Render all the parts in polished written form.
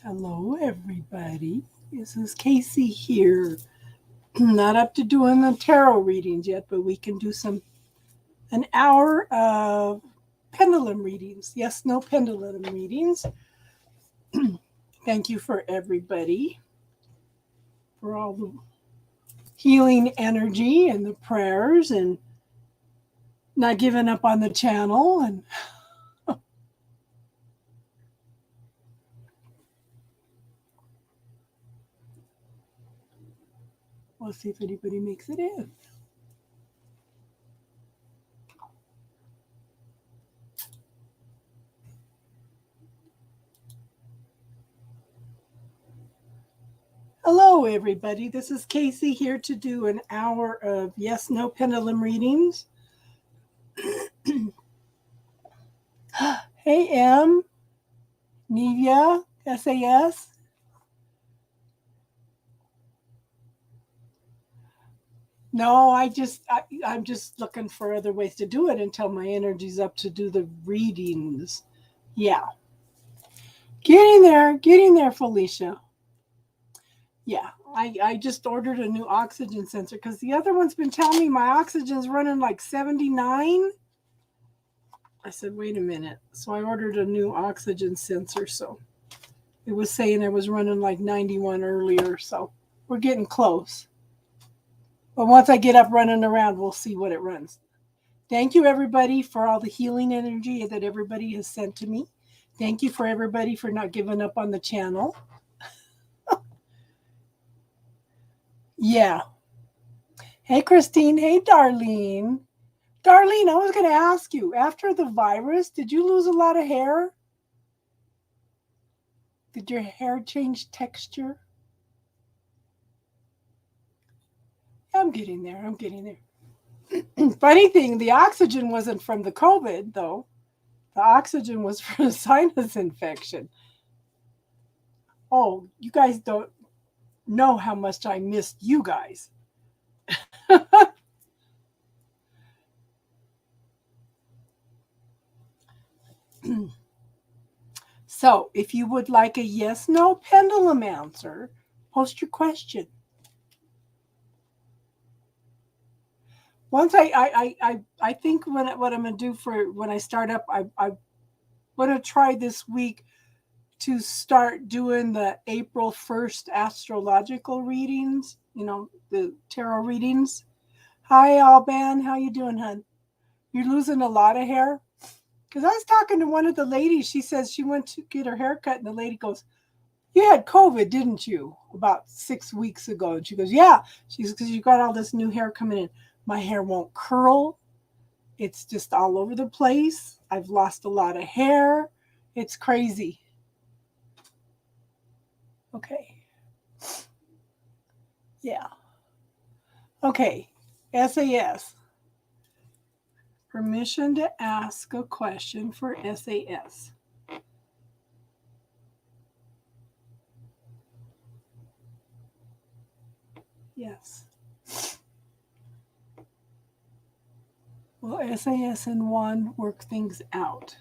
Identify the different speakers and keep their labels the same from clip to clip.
Speaker 1: Hello, everybody. This is Casey here. Not up to doing the tarot readings yet, but we can do an hour of pendulum readings. Yes, no pendulum readings. Thank you for everybody for all the healing energy and the prayers and not giving up on the channel. And we'll see if anybody makes it in. Hello, everybody. This is Casey here to do an hour of yes, no pendulum readings. Hey, M, Nevia, SAS. No, I'm just looking for other ways to do it until my energy's up to do the readings. Yeah. Getting there, Felicia. Yeah, I just ordered a new oxygen sensor because the other one's been telling me my oxygen's running like 79. I said, wait a minute. So I ordered a new oxygen sensor. So it was saying I was running like 91 earlier. So we're getting close. But once I get up running around, we'll see what it runs. Thank you, everybody, for all the healing energy that everybody has sent to me. Thank you for everybody for not giving up on the channel. Yeah. Hey, Christine. Hey, Darlene. Darlene, I was going to ask you, after the virus, did you lose a lot of hair? Did your hair change texture? I'm getting there. Funny thing, the oxygen wasn't from the COVID, though. The oxygen was for a sinus infection. Oh, you guys don't know how much I missed you guys. So, if you would like a yes no pendulum answer, post your question. Once I think what I'm going to do for when I start up, I want to try this week to start doing the April 1st astrological readings, the tarot readings. Hi, Alban. How you doing, hon? You're losing a lot of hair? Because I was talking to one of the ladies. She says she went to get her hair cut, and the lady goes, you had COVID, didn't you? About 6 weeks ago. And she goes, yeah. She's because you got all this new hair coming in. My hair won't curl. It's just all over the place. I've lost a lot of hair. It's crazy. Okay. Yeah. Okay. SAS. Permission to ask a question for SAS. Yes. Will SAS and one work things out?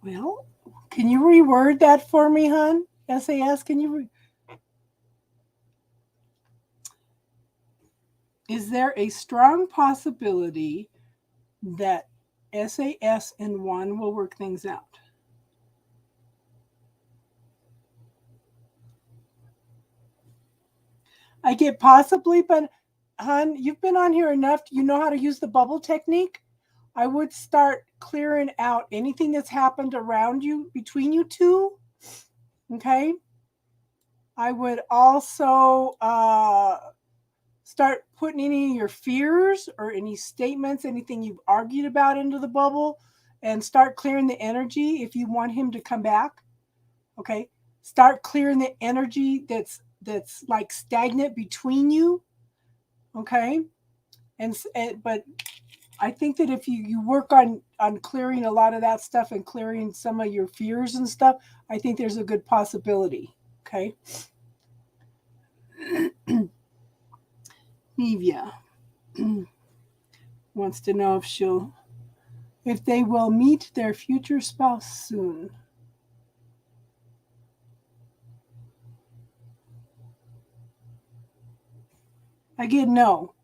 Speaker 1: Well, can you reword that for me, hon? SAS, can you? Is there a strong possibility that SAS and one will work things out? I get possibly, but hon, you've been on here enough. You know how to use the bubble technique. I would start clearing out anything that's happened around you, between you two. Okay. I would also start putting any of your fears or any statements, anything you've argued about into the bubble, and start clearing the energy if you want him to come back. Okay. Start clearing the energy that's like stagnant between you. Okay. But I think that if you work on clearing a lot of that stuff and clearing some of your fears and stuff, I think there's a good possibility. Okay. Nevia wants to know if they will meet their future spouse soon. I get no.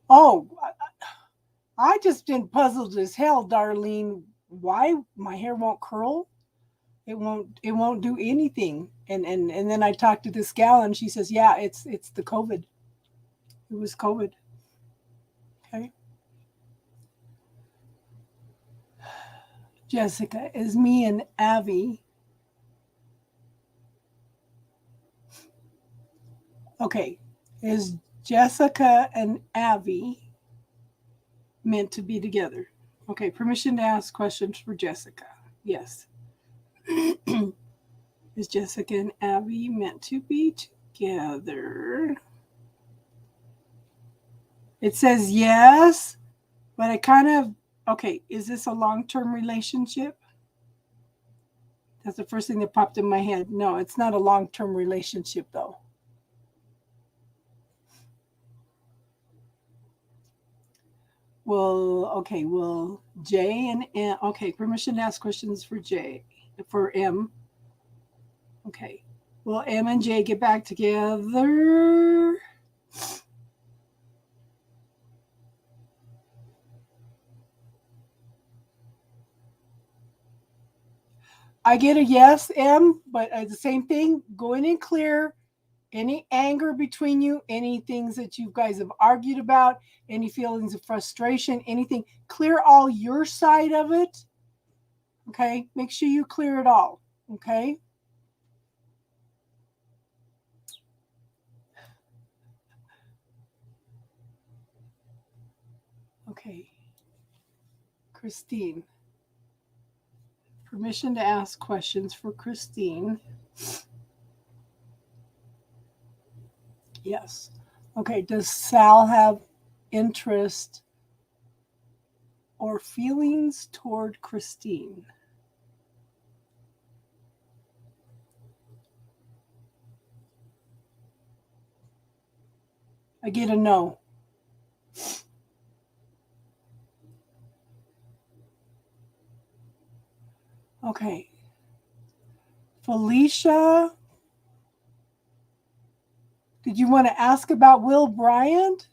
Speaker 1: Oh, I just been puzzled as hell, Darlene. Why my hair won't curl? It won't do anything. And then I talked to this gal and she says, yeah, it's the COVID. It was COVID. Okay. Jessica, is me and Avi. Okay. Is Jessica and Avi meant to be together? Okay, permission to ask questions for Jessica. Yes. Is Jessica and Abby meant to be together? It says yes, but I kind of, okay, is this a long-term relationship? That's the first thing that popped in my head. No, it's not a long-term relationship though. Well, okay, well, J and M, okay, permission to ask questions for J, for M. Okay, will M and J get back together? I get a yes, M, but the same thing, go in and clear any anger between you, any things that you guys have argued about, any feelings of frustration, anything, clear all your side of it. Okay, make sure you clear it all. Okay. Okay. Christine. Permission to ask questions for Christine. Yes. Okay, does Sal have interest or feelings toward Christine? I get a no. Okay. Felicia, did you want to ask about Will Bryant?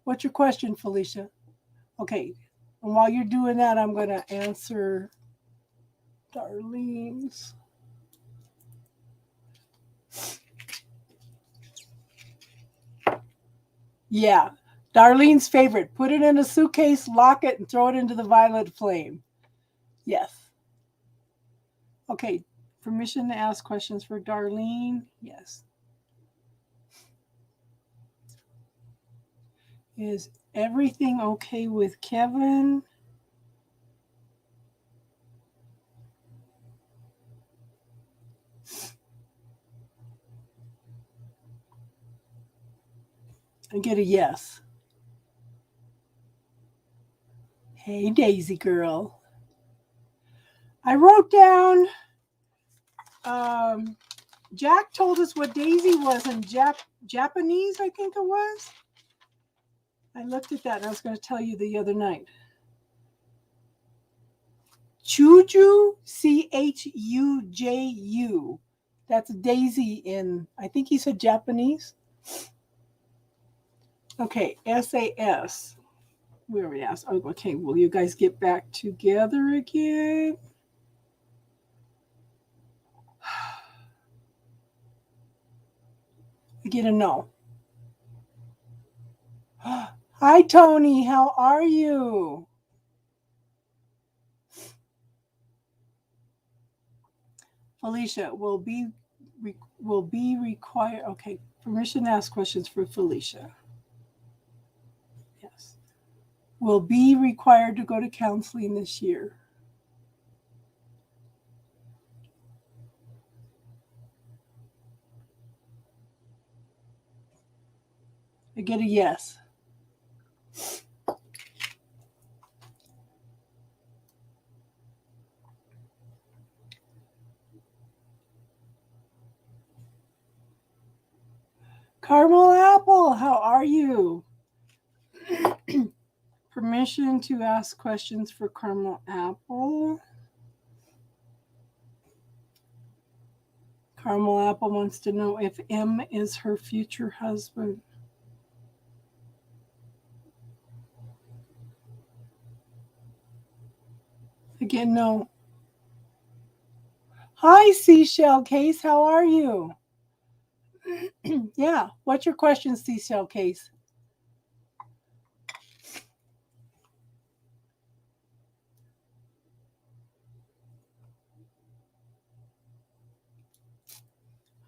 Speaker 1: What's your question, Felicia? Okay. And while you're doing that, I'm going to answer Darlene's. Yeah. Darlene's favorite. Put it in a suitcase, lock it, and throw it into the violet flame. Yes. Okay. Permission to ask questions for Darlene? Yes. Is everything okay with Kevin? I get a yes. Hey, Daisy girl. I wrote down, Jack told us what Daisy was in Japanese, I think it was. I looked at that and I was going to tell you the other night. Chuju, Chuju. That's Daisy in, I think he said Japanese. Okay, SAS. We already asked. Oh, okay, will you guys get back together again? I get a no. Hi, Tony. How are you? Felicia will be required. Okay, permission to ask questions for Felicia. Yes, will be required to go to counseling this year. I get a yes. Caramel Apple, how are you? Permission to ask questions for Caramel Apple. Caramel Apple wants to know if M is her future husband. Again, no. Hi, Seashell Case. How are you? Yeah. What's your question, Seashell Case?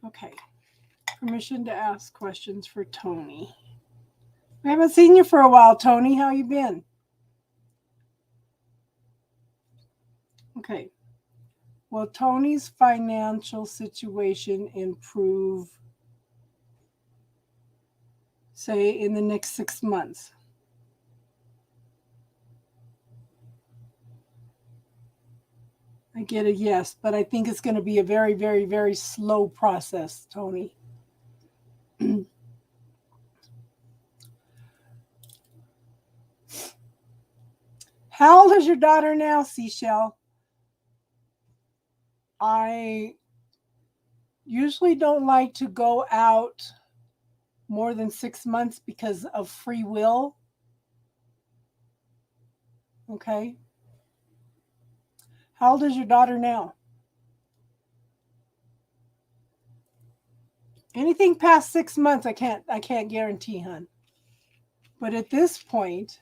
Speaker 1: Okay. Permission to ask questions for Tony. I haven't seen you for a while, Tony. How you been? Okay. Will Tony's financial situation improve, say, in the next 6 months? I get a yes, but I think it's going to be a very, very, very slow process, Tony. How old is your daughter now, Seashell? I usually don't like to go out more than 6 months because of free will. Okay. How old is your daughter now? Anything past 6 months, I can't guarantee, hon. But at this point,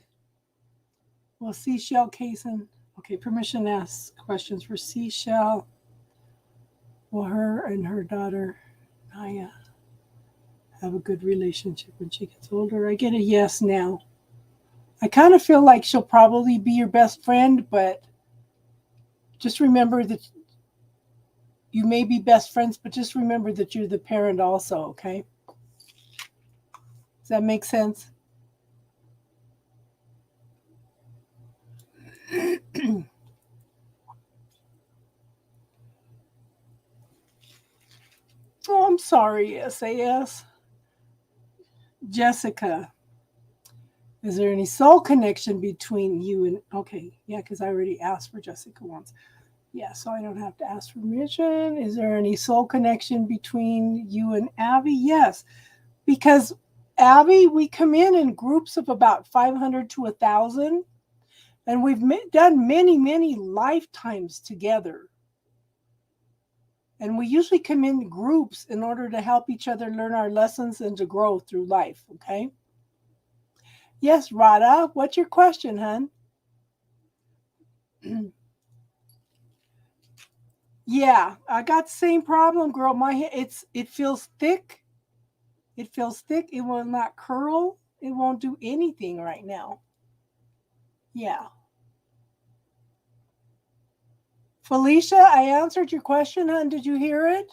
Speaker 1: well, Seashell Cason. Okay, permission to ask questions for Seashell. Will her and her daughter, Naya, have a good relationship when she gets older? I get a yes now. I kind of feel like she'll probably be your best friend, but just remember that you may be best friends, but just remember that you're the parent also, okay? Does that make sense? Oh, I'm sorry, SAS. Jessica, is there any soul connection between you and, okay, yeah, because I already asked for Jessica once. Yeah, so I don't have to ask permission. Is there any soul connection between you and Abby? Yes, because Abby, we come in groups of about 500 to 1,000, and we've done many, many lifetimes together. And we usually come in groups in order to help each other learn our lessons and to grow through life, okay? Yes, Radha, what's your question, hon? Yeah, I got the same problem, girl. My hair, it feels thick. It feels thick. It will not curl. It won't do anything right now. Yeah. Felicia, I answered your question, hon. Did you hear it?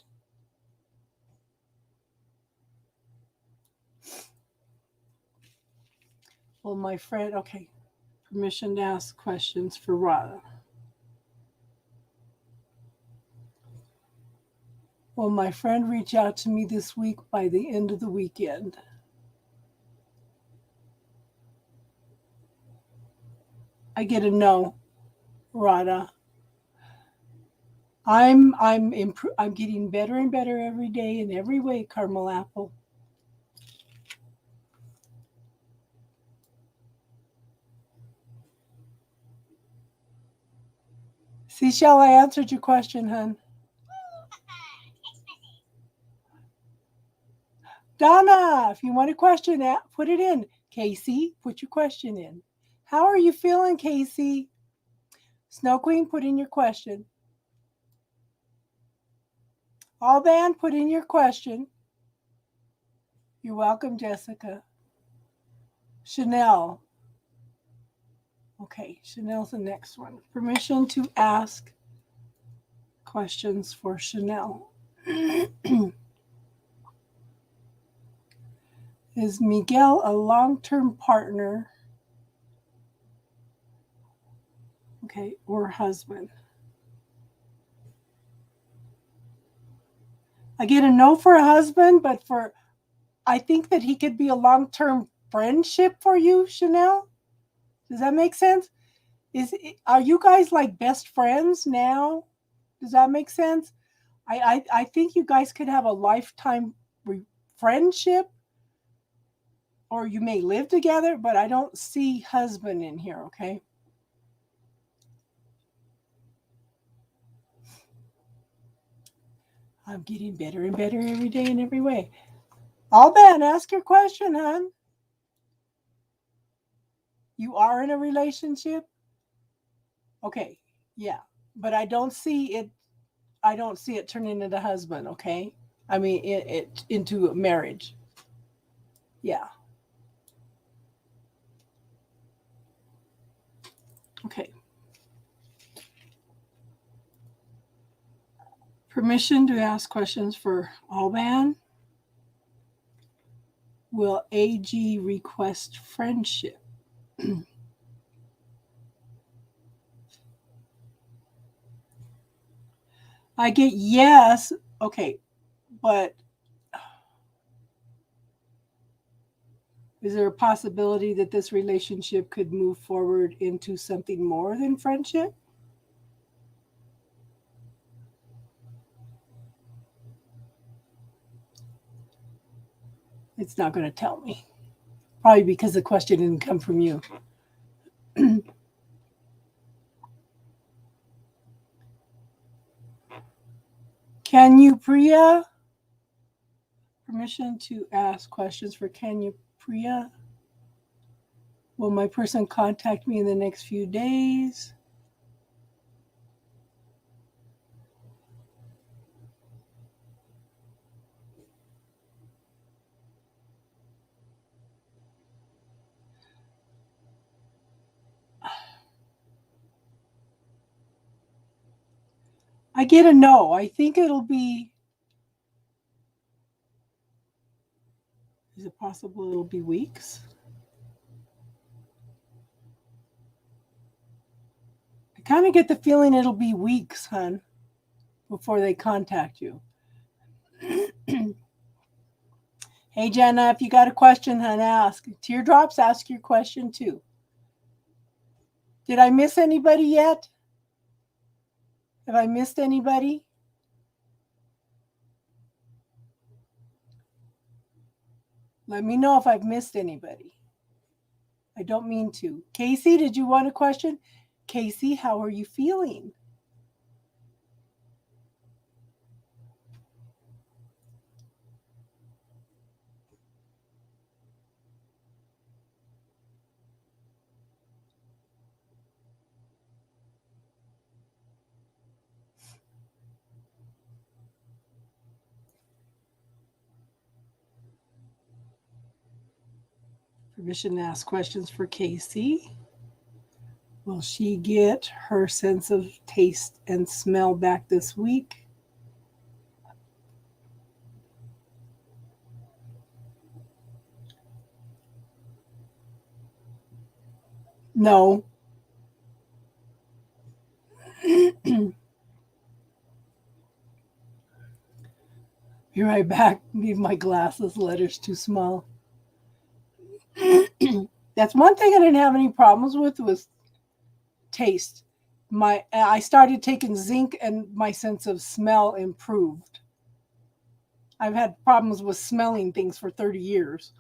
Speaker 1: Well, my friend, okay. Permission to ask questions for Radha. Will my friend reach out to me this week by the end of the weekend? I get a no, Radha. I'm getting better and better every day in every way, Caramel Apple. Seashell, I answered your question, hon. Donna, if you want a question, put it in. Casey, put your question in. How are you feeling, Casey? Snow Queen, put in your question. All band, put in your question. You're welcome, Jessica. Chanel. Okay, Chanel's the next one. Permission to ask questions for Chanel. Is Miguel a long-term partner? Okay, or husband? I get a no for a husband, but for I think that he could be a long-term friendship for you, Chanel. Does that make sense? Are you guys like best friends now? Does that make sense? I think you guys could have a lifetime friendship, or you may live together, but I don't see husband in here, okay? I'm getting better and better every day in every way. Alban, ask your question, hon. You are in a relationship? Okay, yeah. But I don't see it turning into husband, okay? I mean it into a marriage. Yeah. Okay. Permission to ask questions for Alban. Will AG request friendship? I get yes. Okay. But is there a possibility that this relationship could move forward into something more than friendship? It's not going to tell me. Probably because the question didn't come from you. Can you, Priya? Permission to ask questions for Can you, Priya? Will my person contact me in the next few days? I get a no. I think it'll be. Is it possible it'll be weeks? I kind of get the feeling it'll be weeks, hon, before they contact you. Hey, Jenna, if you got a question, hon, ask. Teardrops, ask your question too. Did I miss anybody yet? Have I missed anybody? Let me know if I've missed anybody. I don't mean to. Casey, did you want a question? Casey, how are you feeling? Permission to ask questions for Casey. Will she get her sense of taste and smell back this week? No. Be right back. Need my glasses. Letters too small. That's one thing I didn't have any problems with was taste. I started taking zinc and my sense of smell improved. I've had problems with smelling things for 30 years.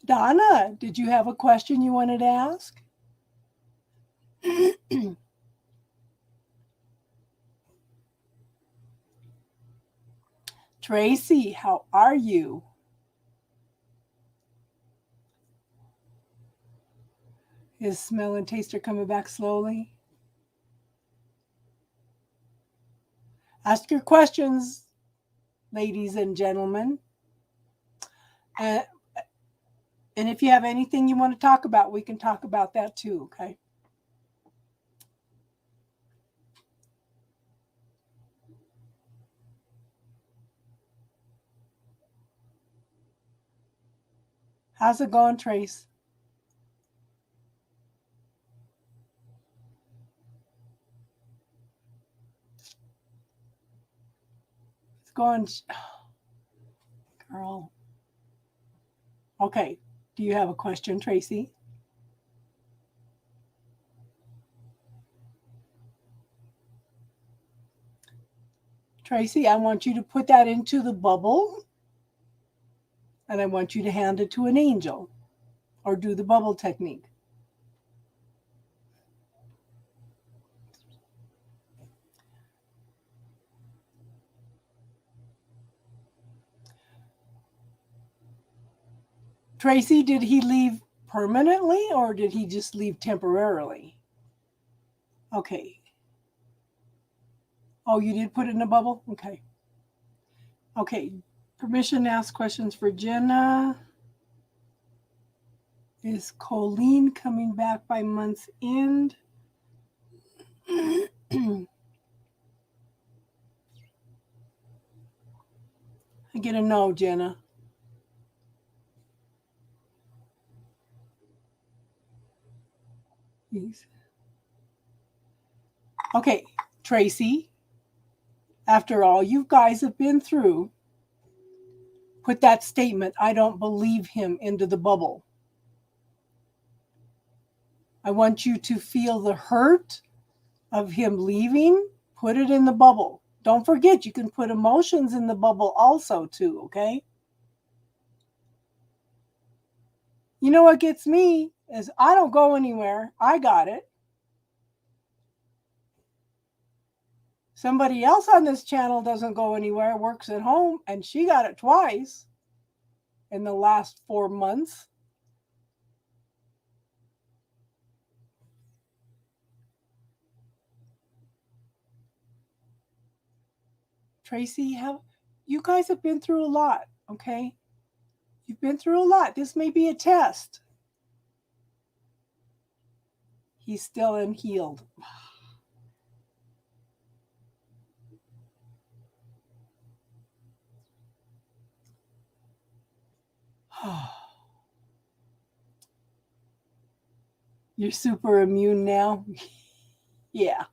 Speaker 1: Donna, did you have a question you wanted to ask? Tracy, how are you? His smell and taste are coming back slowly. Ask your questions, ladies and gentlemen. And if you have anything you want to talk about, we can talk about that too, okay? How's it going, Trace? going, girl. Okay. Do you have a question, Tracy? Tracy, I want you to put that into the bubble, and I want you to hand it to an angel or do the bubble technique. Tracy, did he leave permanently or did he just leave temporarily? Okay. Oh, you did put it in a bubble? Okay. Okay. Permission to ask questions for Jenna. Is Colleen coming back by month's end? I get a no, Jenna. Okay, Tracy, after all you guys have been through, put that statement, I don't believe him, into the bubble. I want you to feel the hurt of him leaving. Put it in the bubble. Don't forget, you can put emotions in the bubble also, too, okay? You know what gets me is I don't go anywhere. I got it. Somebody else on this channel doesn't go anywhere, works at home, and she got it twice in the last 4 months. Tracy, you guys have been through a lot, okay? You've been through a lot. This may be a test. He's still unhealed. You're super immune now? Yeah.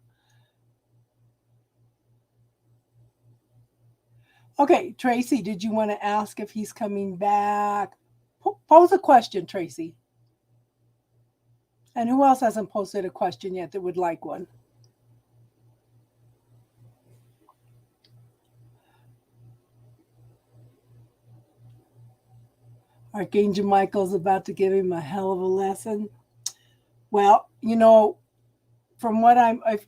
Speaker 1: Okay, Tracy, did you want to ask if he's coming back? Pose a question, Tracy. And who else hasn't posted a question yet that would like one? Archangel Michael's about to give him a hell of a lesson. Well, you know, from what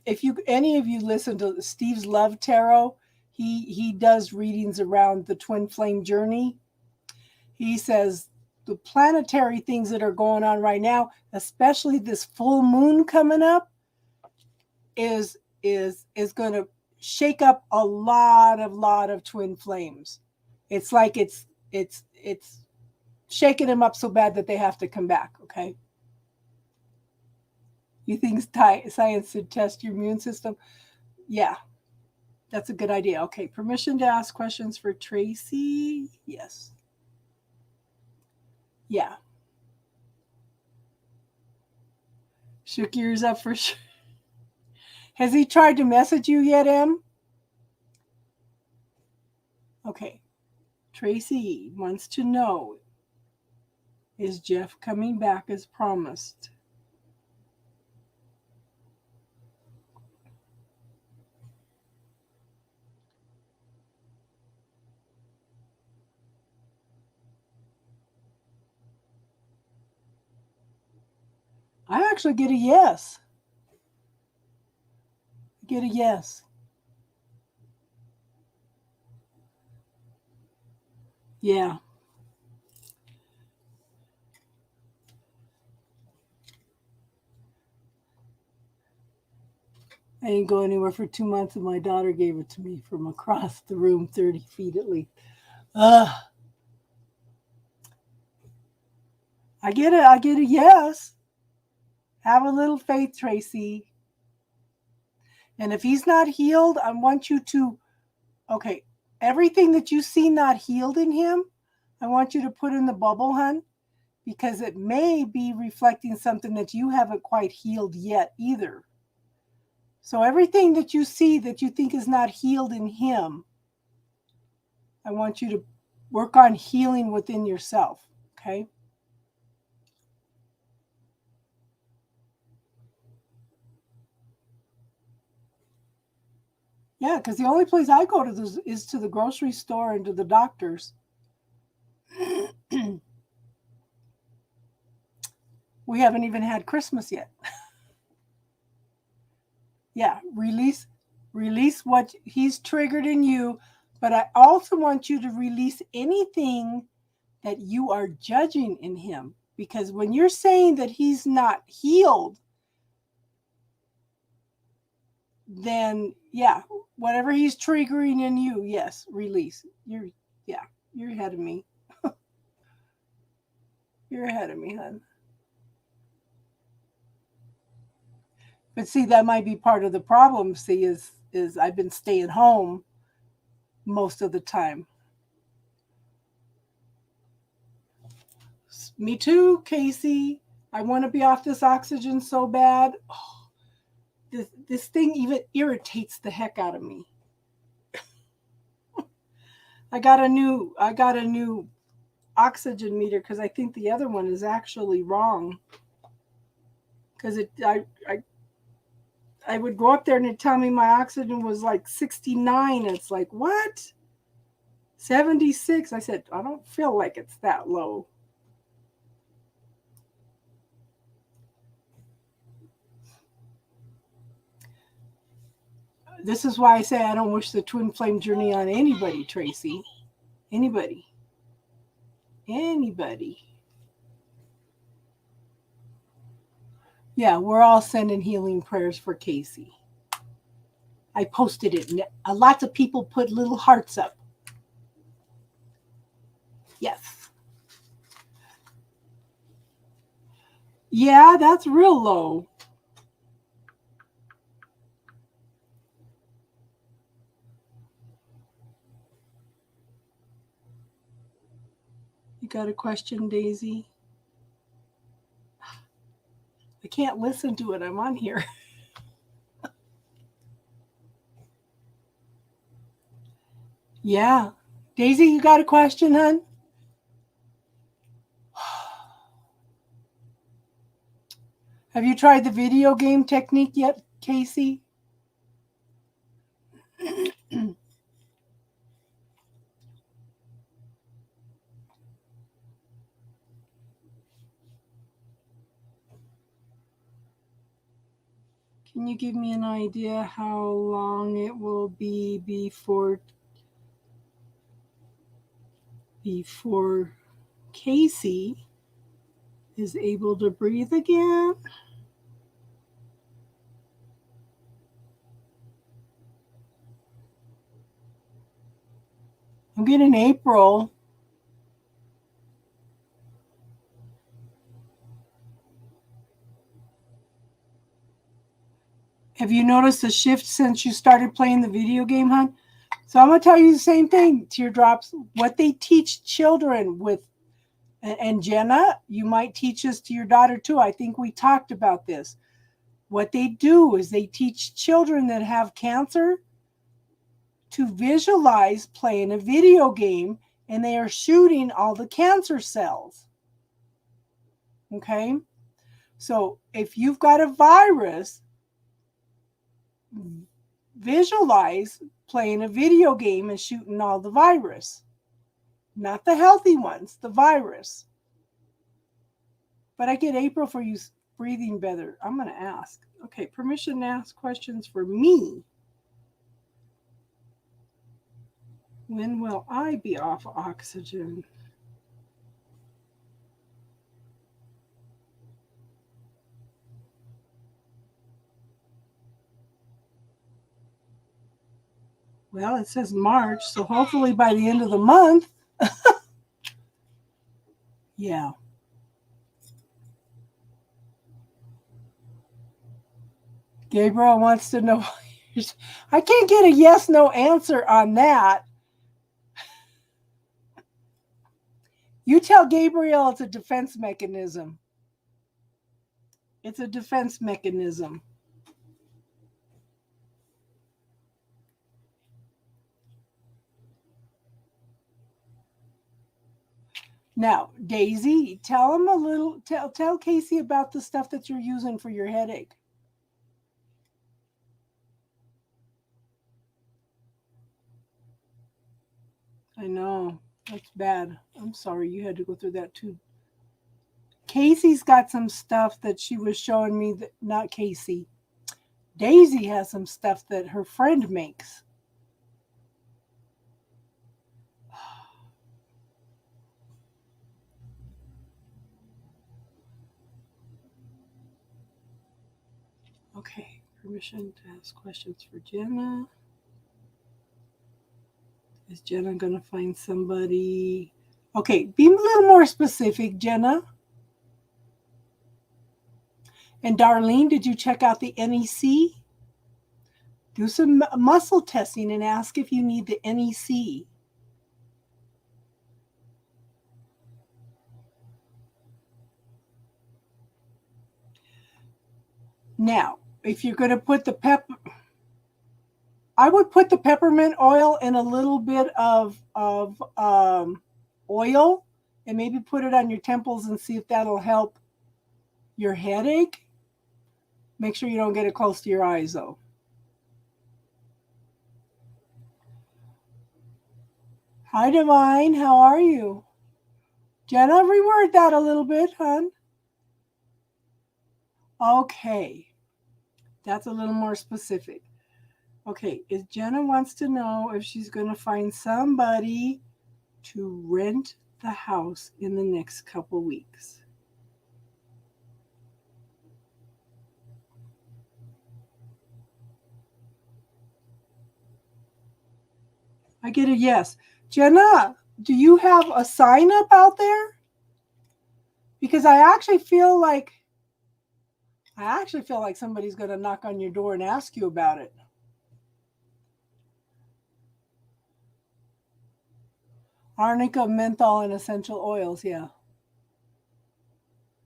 Speaker 1: if you any of you listen to Steve's Love Tarot, he does readings around the twin flame journey. He says the planetary things that are going on right now, especially this full moon coming up, is going to shake up a lot of twin flames. It's like it's shaking them up so bad that they have to come back, okay? You think science should test your immune system? Yeah, that's a good idea. Okay, permission to ask questions for Tracy? Yes. Yeah. Shook yours up for sure. Has he tried to message you yet, Em? Okay. Tracy wants to know, is Jeff coming back as promised? I actually get a yes. Get a yes. Yeah. I didn't go anywhere for 2 months, and my daughter gave it to me from across the room, 30 feet at least. Ugh. I get a yes. Have a little faith, Tracy. And if he's not healed, I want you to, okay, everything that you see not healed in him, I want you to put in the bubble, hun, because it may be reflecting something that you haven't quite healed yet either. So everything that you see that you think is not healed in him, I want you to work on healing within yourself, okay? Yeah, because the only place I go to is to the grocery store and to the doctors. We haven't even had Christmas yet. Yeah, release what he's triggered in you, but I also want you to release anything that you are judging in him, because when you're saying that he's not healed, then yeah, whatever he's triggering in you, yes, release. You're ahead of me. You're ahead of me, hon. But see, that might be part of the problem. See, is I've been staying home most of the time. Me too, Casey. I want to be off this oxygen so bad. Oh, this thing even irritates the heck out of me. I got a new oxygen meter because I think the other one is actually wrong. Because I would go up there and it'd tell me my oxygen was like 69. It's like, what? 76? I said, I don't feel like it's that low. This is why I say I don't wish the twin flame journey on anybody, Tracy. Anybody. Yeah, we're all sending healing prayers for Casey. I posted it. Lots of people put little hearts up. Yes. Yeah, that's real low. You got a question, Daisy? I can't listen to it. I'm on here. Yeah. Daisy, you got a question, hon? Have you tried the video game technique yet, Casey? Can you give me an idea how long it will be before Casey is able to breathe again? I'm getting April. Have you noticed a shift since you started playing the video game, hon? So I'm going to tell you the same thing, Teardrops. What they teach children with, and Jenna, you might teach this to your daughter too. I think we talked about this. What they do is they teach children that have cancer to visualize playing a video game, and they are shooting all the cancer cells. Okay? So if you've got a virus, visualize playing a video game and shooting all the virus. Not the healthy ones, the virus. But I get April for you breathing better. I'm going to ask. Okay, permission to ask questions for me. When will I be off oxygen? Well, it says March, so hopefully by the end of the month. Yeah. Gabriel wants to know. I can't get a yes, no answer on that. You tell Gabriel it's a defense mechanism. It's a defense mechanism. Now, Daisy, tell Casey about the stuff that you're using for your headache. I know. That's bad. I'm sorry you had to go through that too. Casey's got some stuff that she was showing me that not Casey. Daisy has some stuff that her friend makes. Okay, permission to ask questions for Jenna. Is Jenna going to find somebody? Okay, be a little more specific, Jenna. And Darlene, did you check out the NEC? Do some muscle testing and ask if you need the NEC. Now, if you're going to put I would put the peppermint oil in a little bit of oil and maybe put it on your temples and see if that'll help your headache. Make sure you don't get it close to your eyes, though. Hi, Divine. How are you? Jenna, reword that a little bit, hon. Okay. That's a little more specific. Okay, Jenna wants to know if she's going to find somebody to rent the house in the next couple weeks. I get a yes. Jenna, do you have a sign up out there? Because I actually feel like somebody's going to knock on your door and ask you about it. Arnica, menthol, and essential oils, yeah.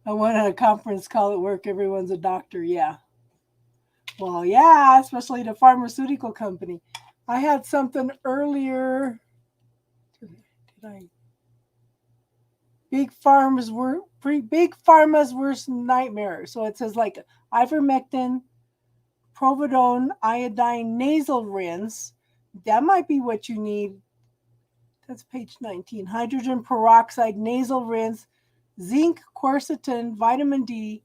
Speaker 1: I went at a conference call at work. Everyone's a doctor, yeah. Well, yeah, especially the pharmaceutical company. I had something earlier. Did I? Big Pharma's worst nightmare. So it says like ivermectin, providone, iodine, nasal rinse. That might be what you need. That's page 19. Hydrogen peroxide, nasal rinse, zinc, quercetin, vitamin D,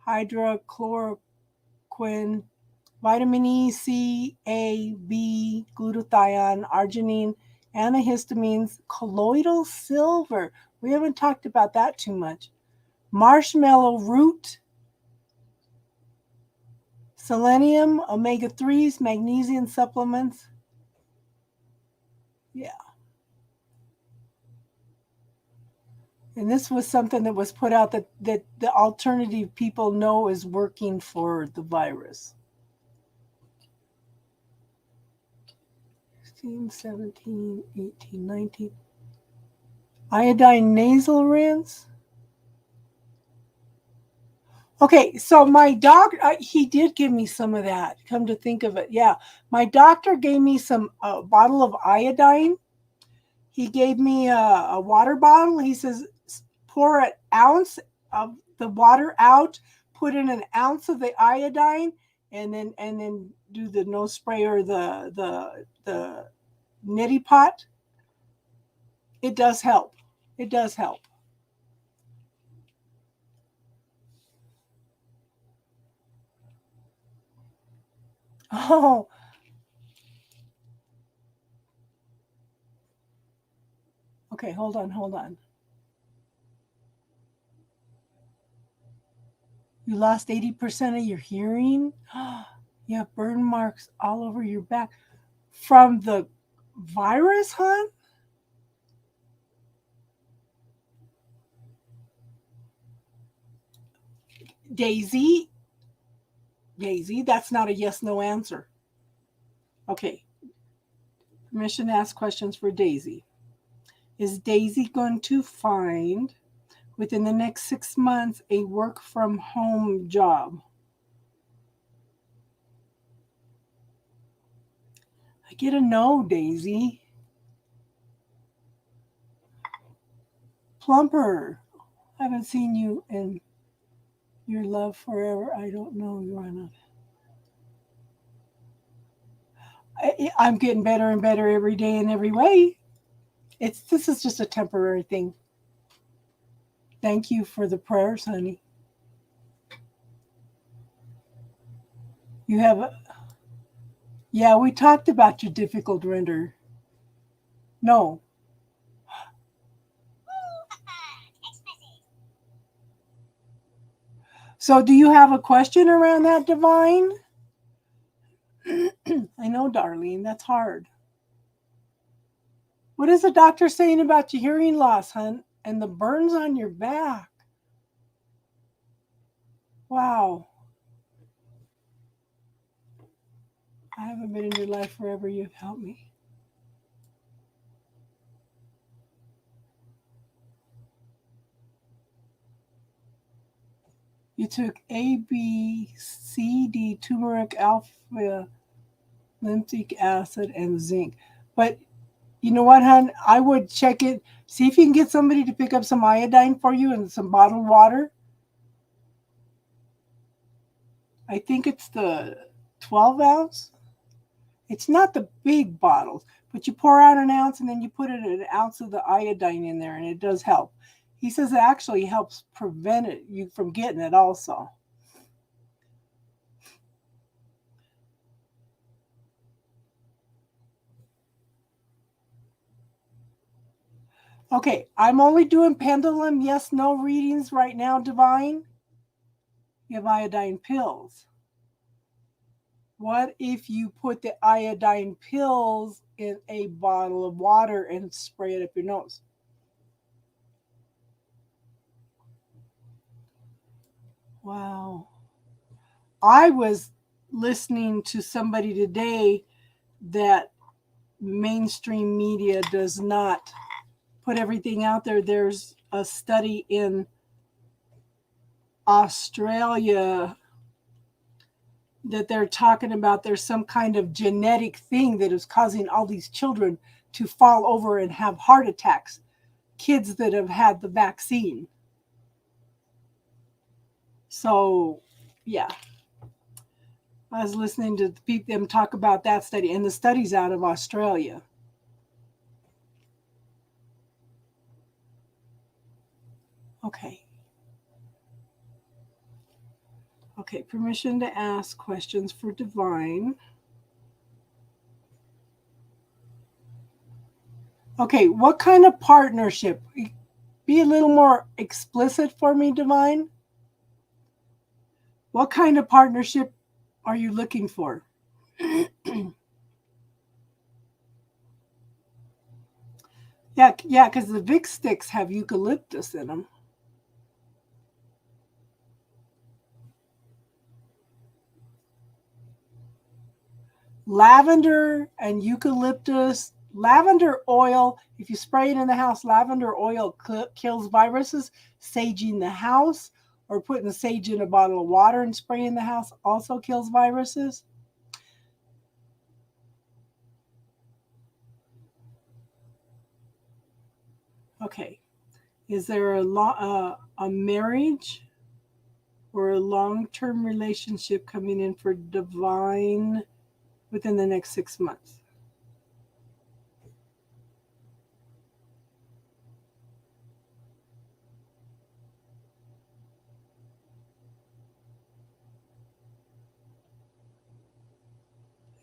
Speaker 1: hydrochloroquine, vitamin E, C, A, B, glutathione, arginine, antihistamines, colloidal silver. We haven't talked about that too much. Marshmallow root, selenium, omega-3s, magnesium supplements. Yeah. And this was something that was put out that the alternative people know is working for the virus. 16, 17, 18, 19. Iodine nasal rinse. Okay, so my doctor, he did give me some of that. Come to think of it, yeah. My doctor gave me a bottle of iodine. He gave me a water bottle. He says, pour an ounce of the water out, put in an ounce of the iodine, and then do the nose spray or the neti pot. It does help. It does help. Oh, okay. Hold on. You lost 80% of your hearing? You have burn marks all over your back from the virus, hon? Daisy, that's not a yes/no answer. Okay. Permission to ask questions for Daisy. Is Daisy going to find within the next 6 months a work from home job? I get a no, Daisy. Plumper, I haven't seen you in your love forever. I don't know. You're not. I'm getting better and better every day in every way. This is just a temporary thing. Thank you for the prayers, honey. You have yeah, we talked about your difficult render. No. So do you have a question around that, Divine? I know, Darlene, that's hard. What is the doctor saying about your hearing loss, hon? And the burns on your back? Wow. I haven't been in your life forever. You've helped me. You took A, B, C, D, turmeric, alpha, lymphic acid, and zinc. But you know what, hon? I would check it. See if you can get somebody to pick up some iodine for you and some bottled water. I think it's the 12 ounce. It's not the big bottles, but you pour out an ounce and then you put an ounce of the iodine in there, and it does help. He says it actually helps prevent you from getting it also. Okay, I'm only doing pendulum yes, no readings right now, Divine. You have iodine pills. What if you put the iodine pills in a bottle of water and spray it up your nose? Wow. I was listening to somebody today that mainstream media does not put everything out there. There's a study in Australia that they're talking about. There's some kind of genetic thing that is causing all these children to fall over and have heart attacks. Kids that have had the vaccine. So, yeah. I was listening to them talk about that study, and the study's out of Australia. Okay. Okay, permission to ask questions for Divine. Okay, what kind of partnership? Be a little more explicit for me, Divine. What kind of partnership are you looking for? Yeah, because the Vic sticks have eucalyptus in them. Lavender and eucalyptus. Lavender oil, if you spray it in the house, lavender oil kills viruses. Saging the house or putting the sage in a bottle of water and spraying the house also kills viruses. Okay. Is there a marriage or a long-term relationship coming in for Divine within the next 6 months?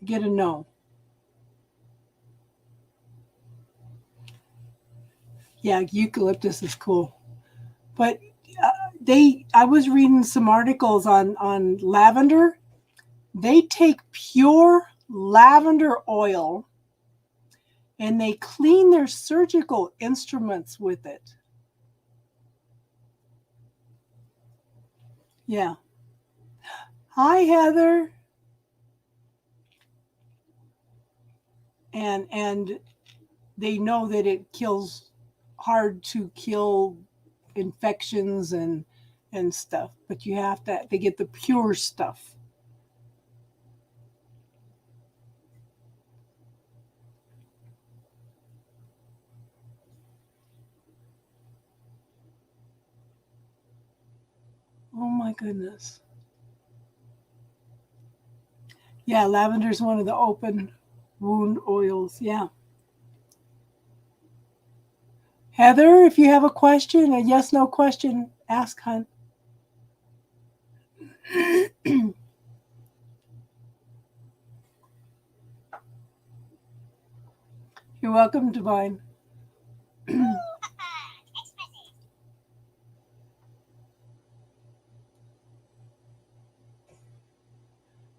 Speaker 1: Get a no. Yeah, eucalyptus is cool. But I was reading some articles on lavender. They take pure lavender oil and they clean their surgical instruments with it. Yeah. Hi, Heather. And they know that it kills hard to kill infections and stuff, but you have to, they get the pure stuff. goodness. Yeah, lavender is one of the open wound oils. Yeah. Heather, if you have a question, a yes, no question, ask, hon. You're welcome, Divine.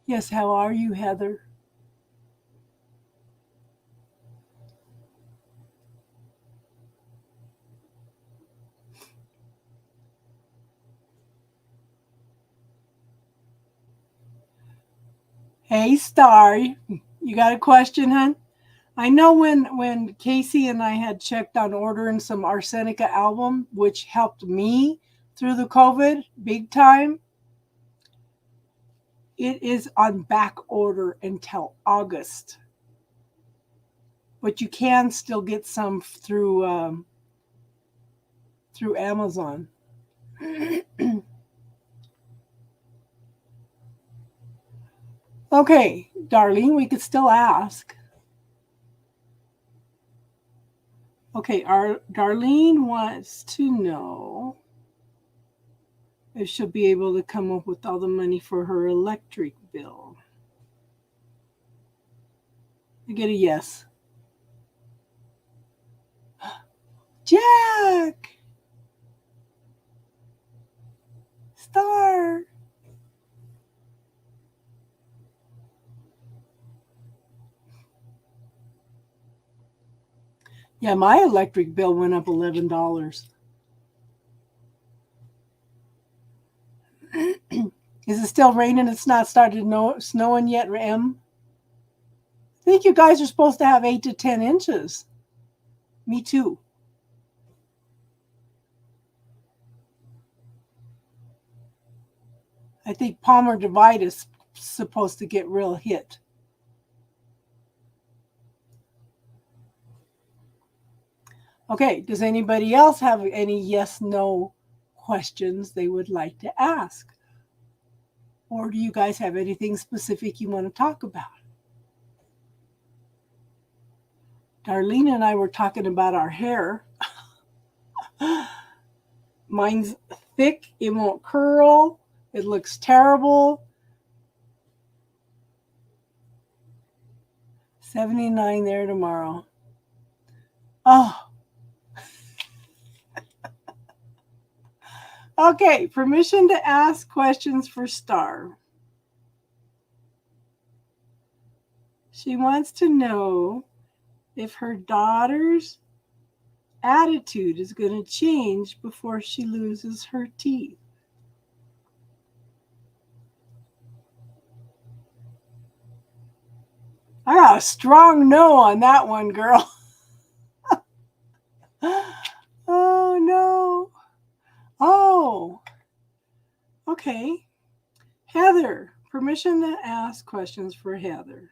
Speaker 1: Yes, how are you, Heather? Hey, Star, you got a question, hon? I know when Casey and I had checked on ordering some Arsenica album, which helped me through the COVID big time, it is on back order until August. But you can still get some through Amazon. Okay, Darlene, we could still ask. Okay, Darlene wants to know if she'll be able to come up with all the money for her electric bill. I get a yes. Jack! Star! Yeah, my electric bill went up $11. Is it still raining? It's not started snowing yet, Em? I think you guys are supposed to have 8 to 10 inches. Me too. I think Palmer Divide is supposed to get real hit. Okay, does anybody else have any yes-no questions they would like to ask? Or do you guys have anything specific you want to talk about? Darlene and I were talking about our hair. Mine's thick, it won't curl, it looks terrible. 79 there tomorrow. Oh. Okay, permission to ask questions for Star. She wants to know if her daughter's attitude is going to change before she loses her teeth. I got a strong no on that one, girl. Oh, no. Oh, okay. Heather, permission to ask questions for Heather.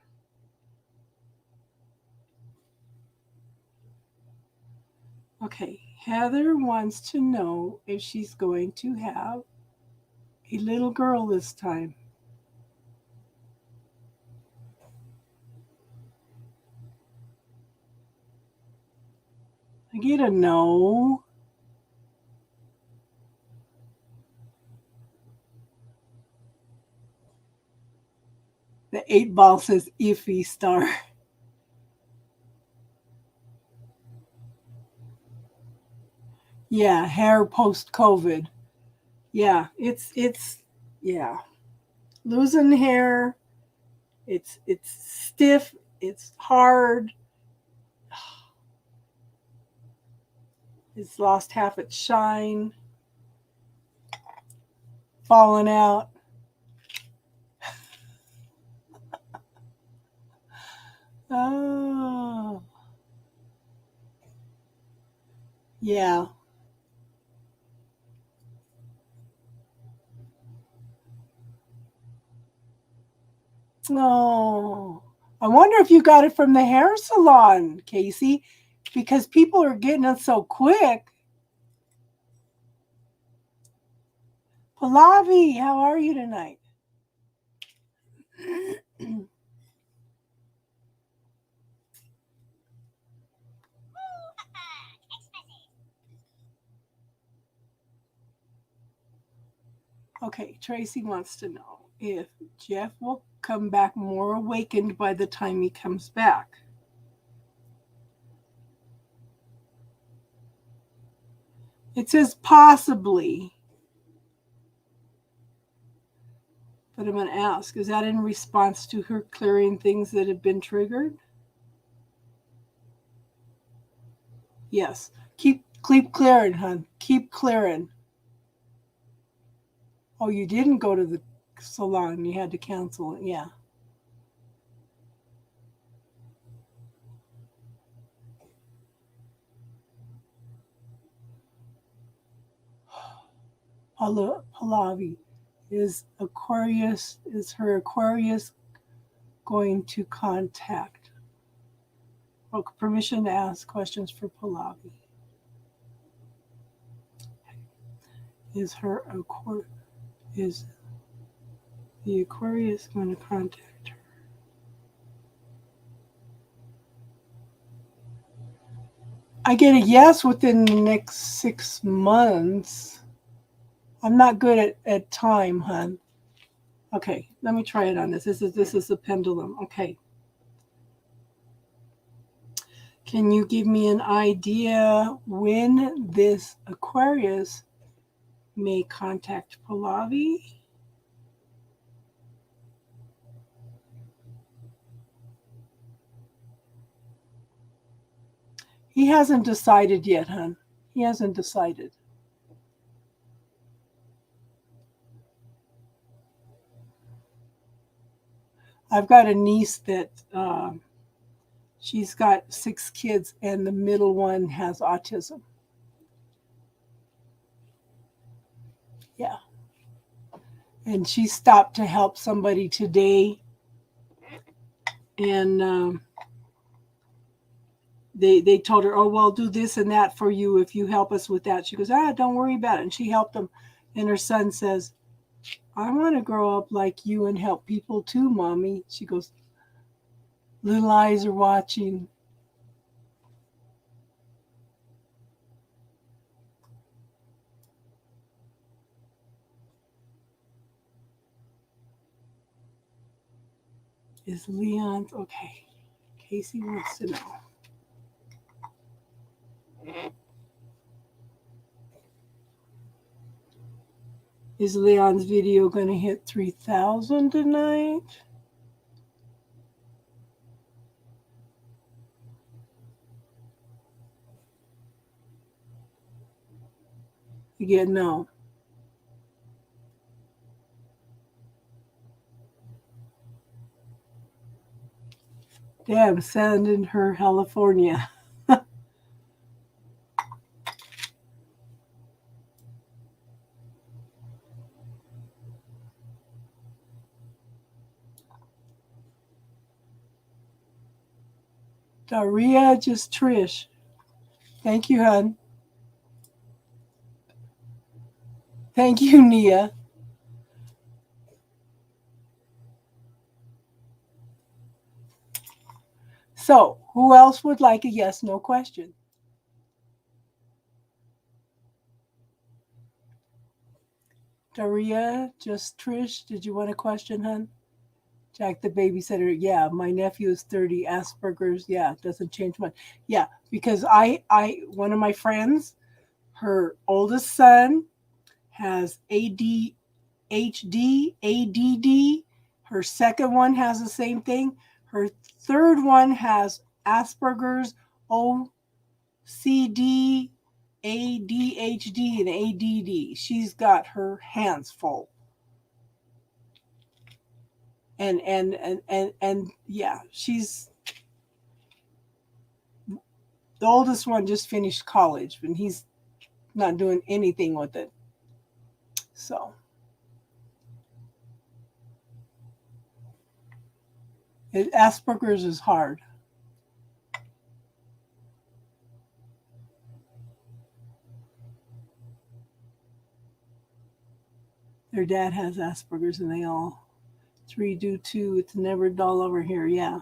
Speaker 1: Okay, Heather wants to know if she's going to have a little girl this time. I get a no. The 8-ball says iffy, Star. Yeah, hair post-COVID. Yeah, it's yeah. Losing hair, it's stiff, it's hard. It's lost half its shine. Falling out. Oh. Yeah. Oh. I wonder if you got it from the hair salon, Casey, because people are getting it so quick. Pallavi, how are you tonight? Okay, Tracy wants to know if Jeff will come back more awakened by the time he comes back. It says possibly, but I'm going to ask, is that in response to her clearing things that have been triggered? Yes. Keep clearing, hon. Keep clearing. Oh, you didn't go to the salon. You had to cancel it. Yeah. Pallavi, is her Aquarius going to contact? Oh, permission to ask questions for Pallavi. Is the Aquarius going to contact her? I get a yes within the next 6 months. I'm not good at time, hon. Okay, let me try it on this. This is the pendulum. Okay. Can you give me an idea when this Aquarius may contact Pallavi? He hasn't decided yet, hon. He hasn't decided. I've got a niece that she's got 6 kids, and the middle one has autism. Yeah. And she stopped to help somebody today, and they told her, oh, well, do this and that for you if you help us with that. She goes, don't worry about it. And she helped them. And her son says, I want to grow up like you and help people too, Mommy. She goes, little eyes are watching. Is Leon's okay? Casey wants to know. Is Leon's video going to hit 3,000 tonight? Again, no. Damn, sending her California. Daria, just Trish. Thank you, hon. Thank you, Nia. So, who else would like a yes, no question? Daria, just Trish, did you want a question, hon? Jack the babysitter, yeah, my nephew is 30, Asperger's, yeah, doesn't change much. Yeah, because I one of my friends, her oldest son has ADHD, ADD. Her second one has the same thing. Her third one has Asperger's, OCD, ADHD, and ADD. She's got her hands full. And yeah, she's the oldest one just finished college, and he's not doing anything with it. So Asperger's is hard. Their dad has Asperger's and they all 3 do too. It's never dull over here. Yeah.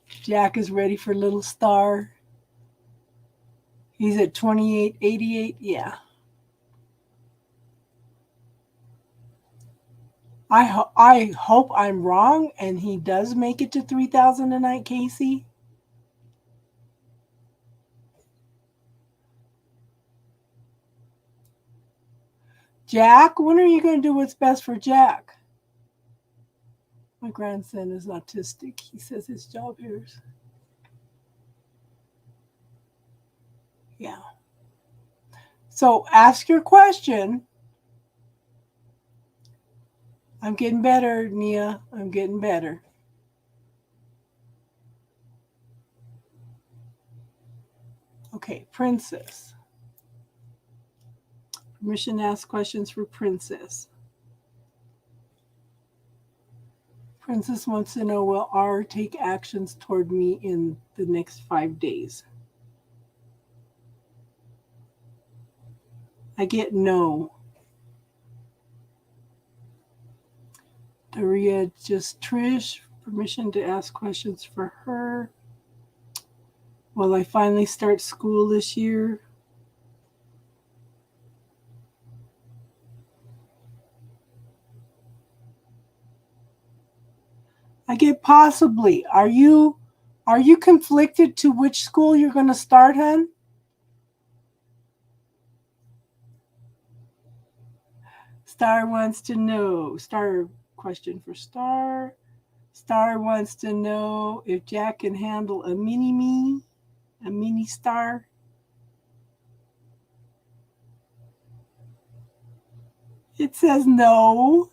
Speaker 1: Jack is ready for Little Star. He's at 2888. Yeah. I hope I'm wrong and he does make it to 3,000 a night, Casey. Jack, when are you going to do what's best for Jack? My grandson is autistic. He says his job here is. Yeah. So ask your question. I'm getting better, Nia. I'm getting better. Okay, Princess. Permission to ask questions for Princess. Princess wants to know, will R take actions toward me in the next 5 days? I get no. Daria, just Trish. Permission to ask questions for her. Will I finally start school this year? I get possibly. Are you conflicted to which school you're going to start, hon? Star wants to know. Star question for Star. Star wants to know if Jack can handle a mini-me, a mini Star. It says no.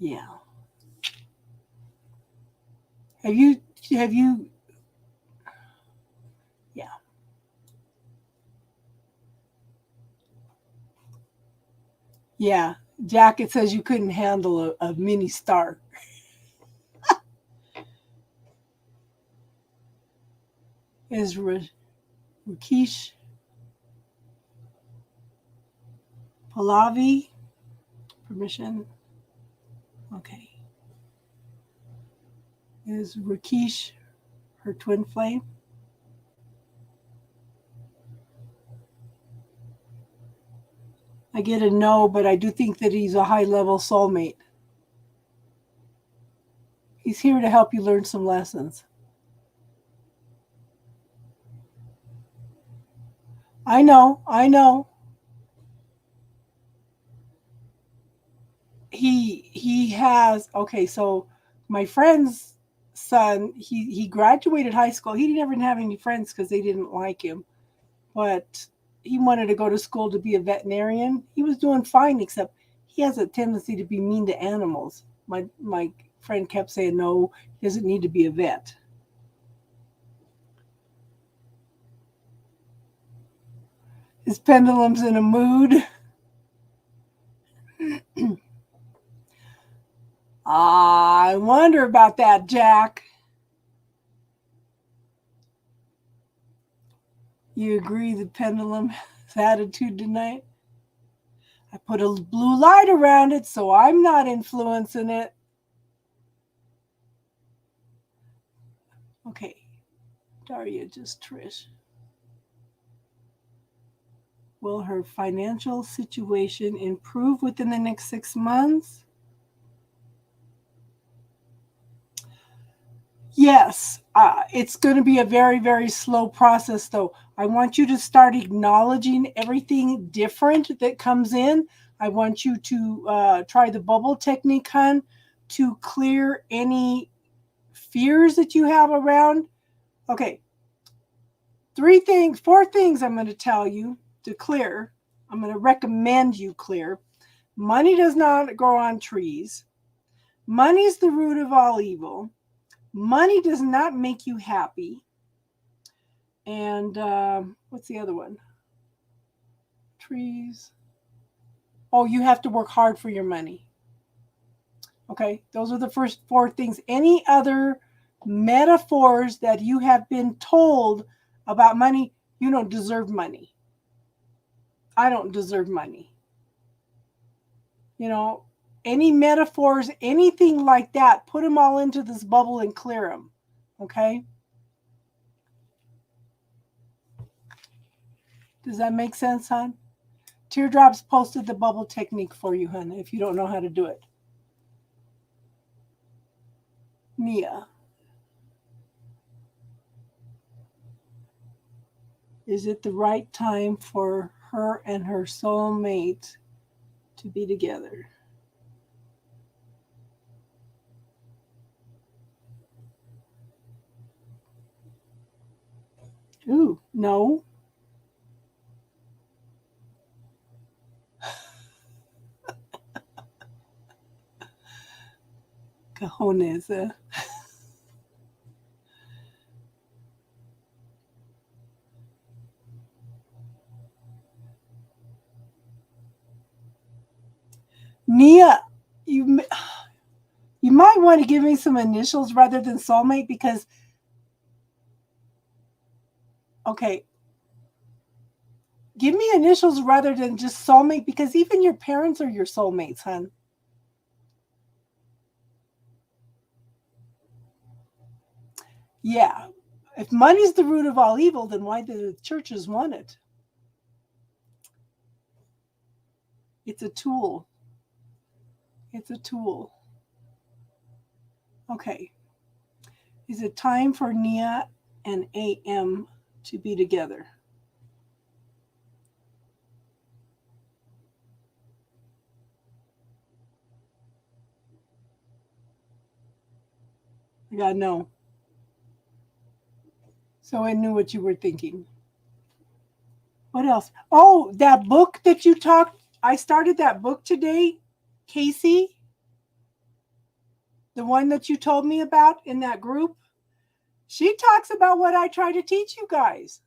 Speaker 1: Yeah. Have you yeah. Yeah. Jack, it says you couldn't handle a mini Star. Is Rakesh Pahlavi permission? Okay. Is Rakesh her twin flame? I get a no, but I do think that he's a high-level soulmate. He's here to help you learn some lessons. I know. He has, okay, so my friend's son, he graduated high school. He didn't ever have any friends because they didn't like him. But he wanted to go to school to be a veterinarian. He was doing fine, except he has a tendency to be mean to animals. My friend kept saying, no, he doesn't need to be a vet. His pendulum's in a mood. I wonder about that, Jack. You agree the pendulum's attitude tonight? I put a blue light around it, so I'm not influencing it. Okay, Daria, just Trish. Will her financial situation improve within the next 6 months? Yes, it's going to be a very, very slow process, though. I want you to start acknowledging everything different that comes in. I want you to try the bubble technique, hon, to clear any fears that you have around. Okay, 4 things I'm going to tell you to clear. I'm going to recommend you clear. Money does not grow on trees. Money is the root of all evil. Money does not make you happy. And what's the other one? Trees. Oh, you have to work hard for your money. Okay, those are the first 4 things. Any other metaphors that you have been told about money. You don't deserve money. I don't deserve money. Any metaphors, anything like that, put them all into this bubble and clear them. Okay? Does that make sense, hon? Teardrops posted the bubble technique for you, hon, if you don't know how to do it. Nia. Is it the right time for her and her soulmate to be together? Ooh, no. Cajones. Nia, you might want to give me some initials rather than soulmate because, okay, give me initials rather than just soulmate because even your parents are your soulmates, hon. Yeah. If money's the root of all evil, then why do the churches want it? It's a tool. It's a tool. Okay. Is it time for Nia and AM to be together? I got no. So I knew what you were thinking. What else? Oh, that book that you talked. I started that book today, Casey. The one that you told me about in that group. She talks about what I try to teach you guys.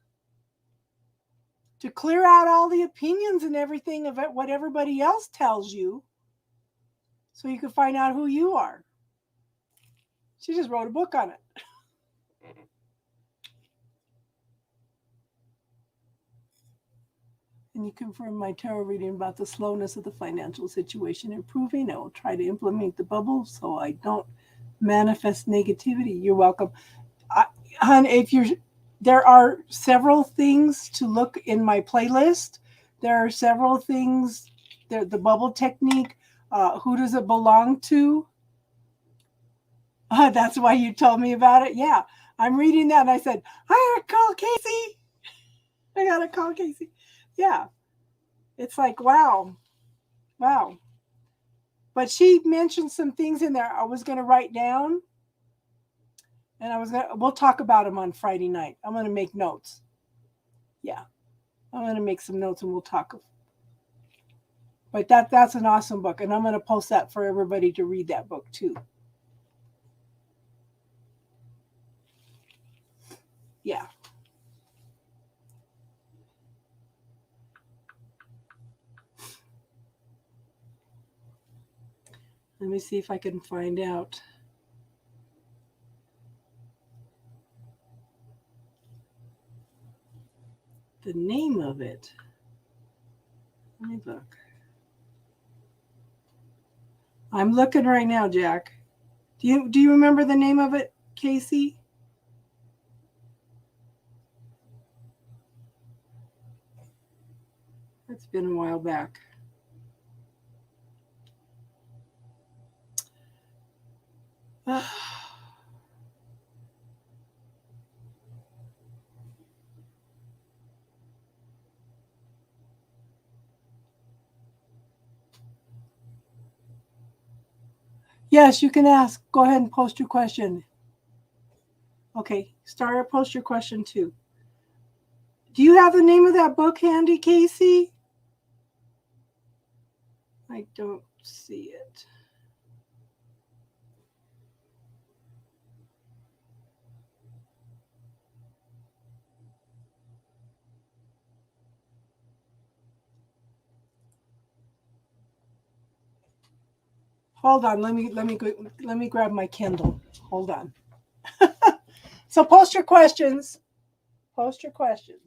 Speaker 1: To clear out all the opinions and everything of what everybody else tells you so you can find out who you are. She just wrote a book on it. And you confirm my tarot reading about the slowness of the financial situation improving. I will try to implement the bubble so I don't manifest negativity. You're welcome. Hon, there are several things to look in my playlist. There are several things, the bubble technique, who does it belong to? That's why you told me about it. Yeah, I'm reading that and I said, I gotta call Casey. I gotta call Casey. Yeah, it's like, wow. But she mentioned some things in there I was going to write down, and we'll talk about them on Friday night. I'm going to make notes. Yeah, I'm going to make some notes and we'll talk. But that's an awesome book, and I'm going to post that for everybody to read that book too. Yeah. Let me see if I can find out. The name of it. Let me look. I'm looking right now, Jack. Do you remember the name of it, Casey? It's been a while back. Yes, you can ask. Go ahead and post your question. Okay, Star, post your question too. Do you have the name of that book handy, Casey? I don't see it. Hold on, let me grab my Kindle. Hold on. So post your questions. Post your questions.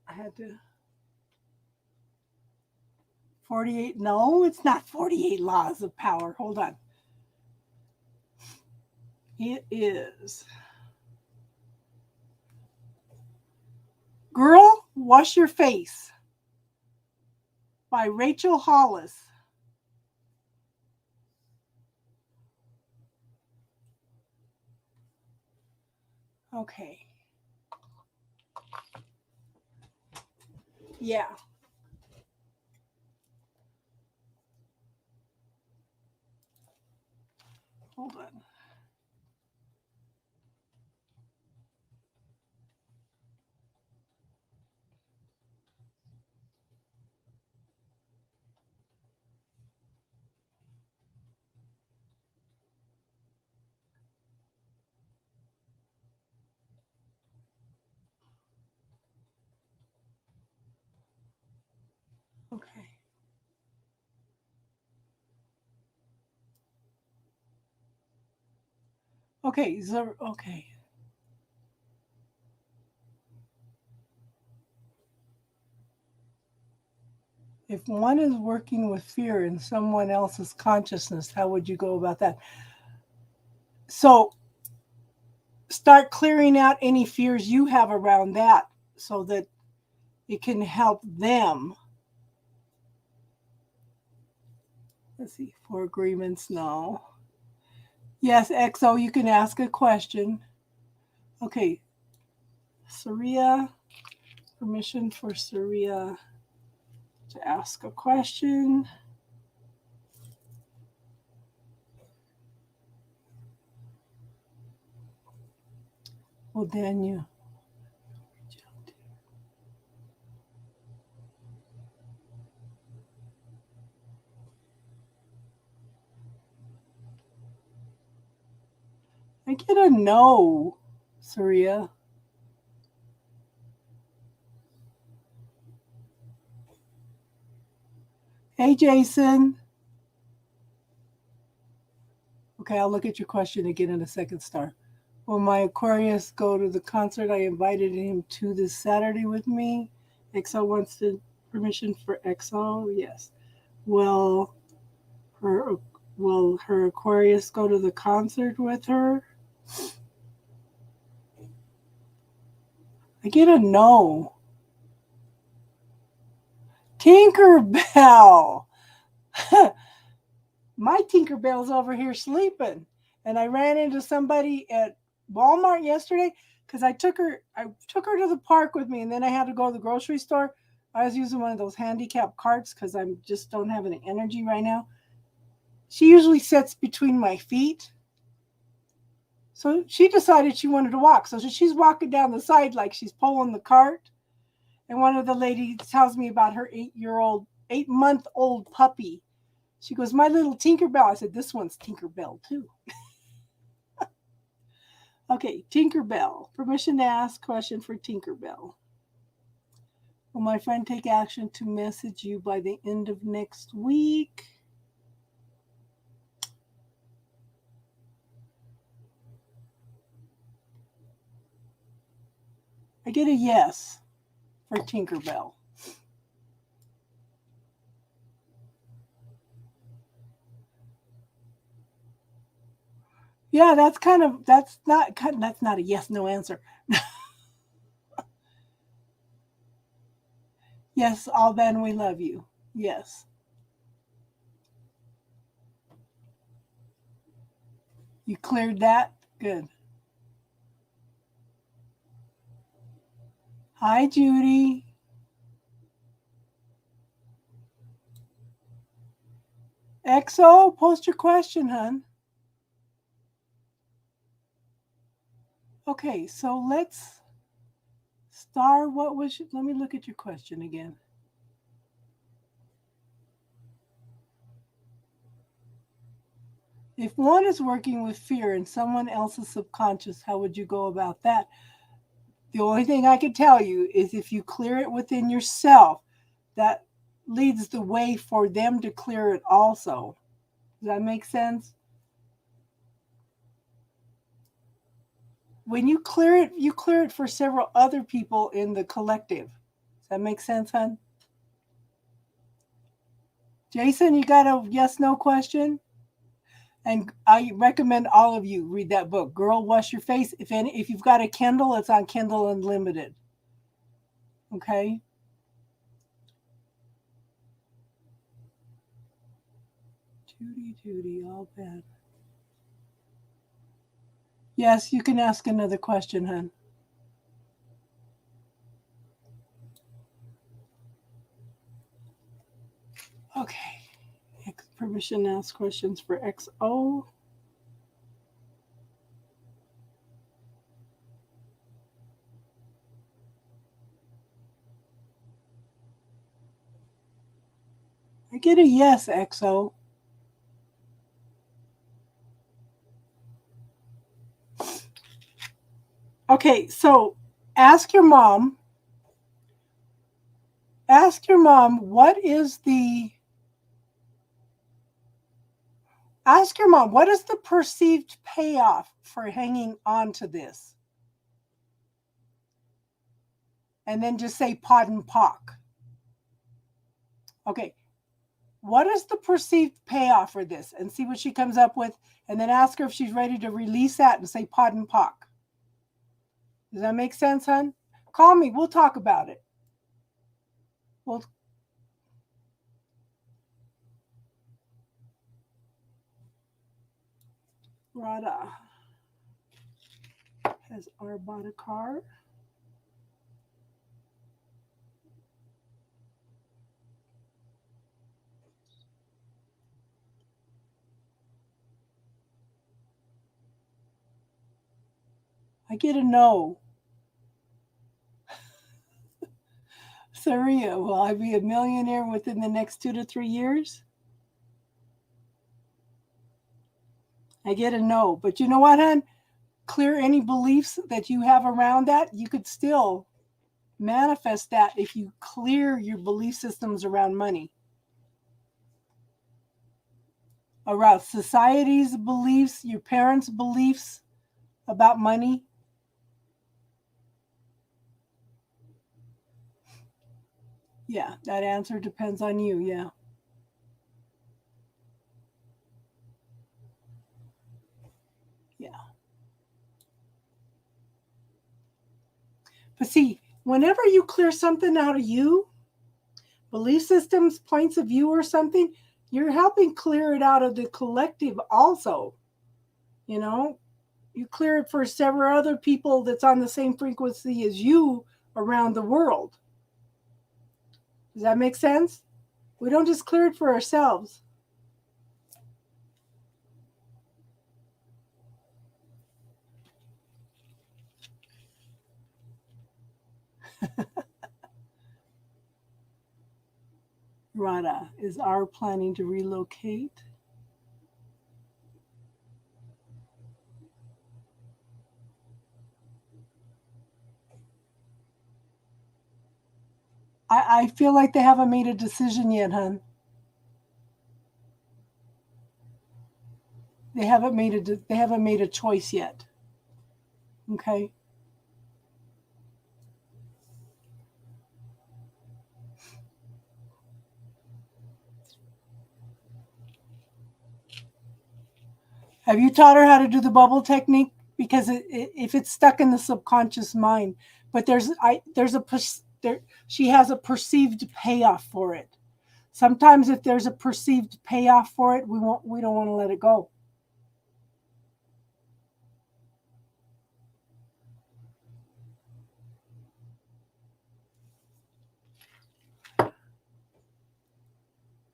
Speaker 1: I had to. 48. No, it's not 48 laws of power. Hold on. It is. Girl, Wash Your Face by Rachel Hollis. Okay. Yeah. Hold on. Okay. Okay. So, okay. If one is working with fear in someone else's consciousness, how would you go about that? So, start clearing out any fears you have around that so that it can help them. Let's see. 4 agreements. No. Yes, XO, you can ask a question. Okay. Saria, permission for Saria to ask a question. Well, Daniel. I get a no, Saria. Hey, Jason. Okay, I'll look at your question again in a second, Star. Will my Aquarius go to the concert I invited him to this Saturday with me? XO wants to permission for XO? Yes. Will her will her Aquarius go to the concert with her? I get a no. Tinkerbell. My Tinkerbell's over here sleeping. And I ran into somebody at Walmart yesterday because I took her to the park with me, and then I had to go to the grocery store. I was using one of those handicap carts because I just don't have any energy right now. She usually sits between my feet. So she decided she wanted to walk. So she's walking down the side like she's pulling the cart. And one of the ladies tells me about her 8-month-old puppy. She goes, my little Tinkerbell. I said, this one's Tinkerbell too. Okay, Tinkerbell. Permission to ask question for Tinkerbell. Will my friend take action to message you by the end of next week? I get a yes for Tinkerbell. Yeah, that's not a yes no answer. Yes, all then we love you. Yes. You cleared that? Good. Hi, Judy. XO, post your question, hun. Okay, so let's Star, what was let me look at your question again. If one is working with fear in someone else's subconscious, how would you go about that? The only thing I can tell you is if you clear it within yourself, that leads the way for them to clear it also. Does that make sense? When you clear it for several other people in the collective. Does that make sense, hon? Jason, you got a yes/no question? And I recommend all of you read that book, Girl Wash Your Face. If you've got a Kindle, it's on Kindle Unlimited. Okay? Tootie, all bad. Yes, you can ask another question, hon. Okay. Permission to ask questions for XO. I get a yes, XO. Okay, so ask your mom what is the perceived payoff for hanging on to this? And then just say pod and pock. Okay. What is the perceived payoff for this? And see what she comes up with. And then ask her if she's ready to release that and say pod and pock. Does that make sense, hon? Call me. We'll talk about it. Rada has R bought a car. I get a no. Saria, will I be a millionaire within the next 2 to 3 years? I get a no. But you know what, hon? Clear any beliefs that you have around that. You could still manifest that if you clear your belief systems around money, around society's beliefs, your parents' beliefs about money. Yeah, that answer depends on you. Yeah. Yeah. But see, whenever you clear something out of you, belief systems, points of view, or something, you're helping clear it out of the collective also. You know, you clear it for several other people that's on the same frequency as you around the world. Does that make sense? We don't just clear it for ourselves. Rada, is our planning to relocate? I feel like they haven't made a decision yet, hon. They haven't made a choice yet. Okay. Have you taught her how to do the bubble technique? Because if it's stuck in the subconscious mind, but she has a perceived payoff for it. Sometimes if there's a perceived payoff for it, we don't want to let it go.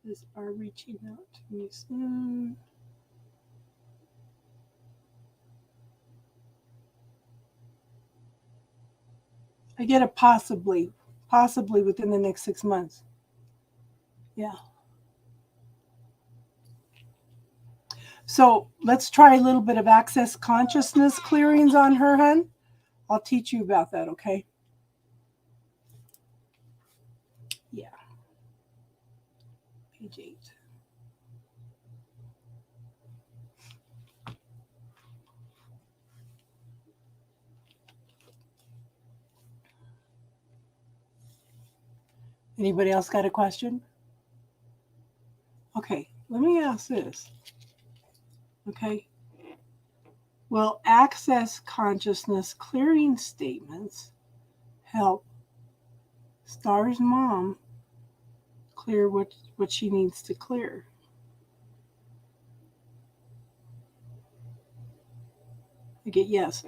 Speaker 1: Is are reaching out to me soon. I get a possibly within the next 6 months. Yeah. So let's try a little bit of access consciousness clearings on her, hun. I'll teach you about that, okay? Yeah. Page 8. Anybody else got a question? Okay, let me ask this. Okay. Will access consciousness clearing statements help Star's mom clear what she needs to clear? I get yes.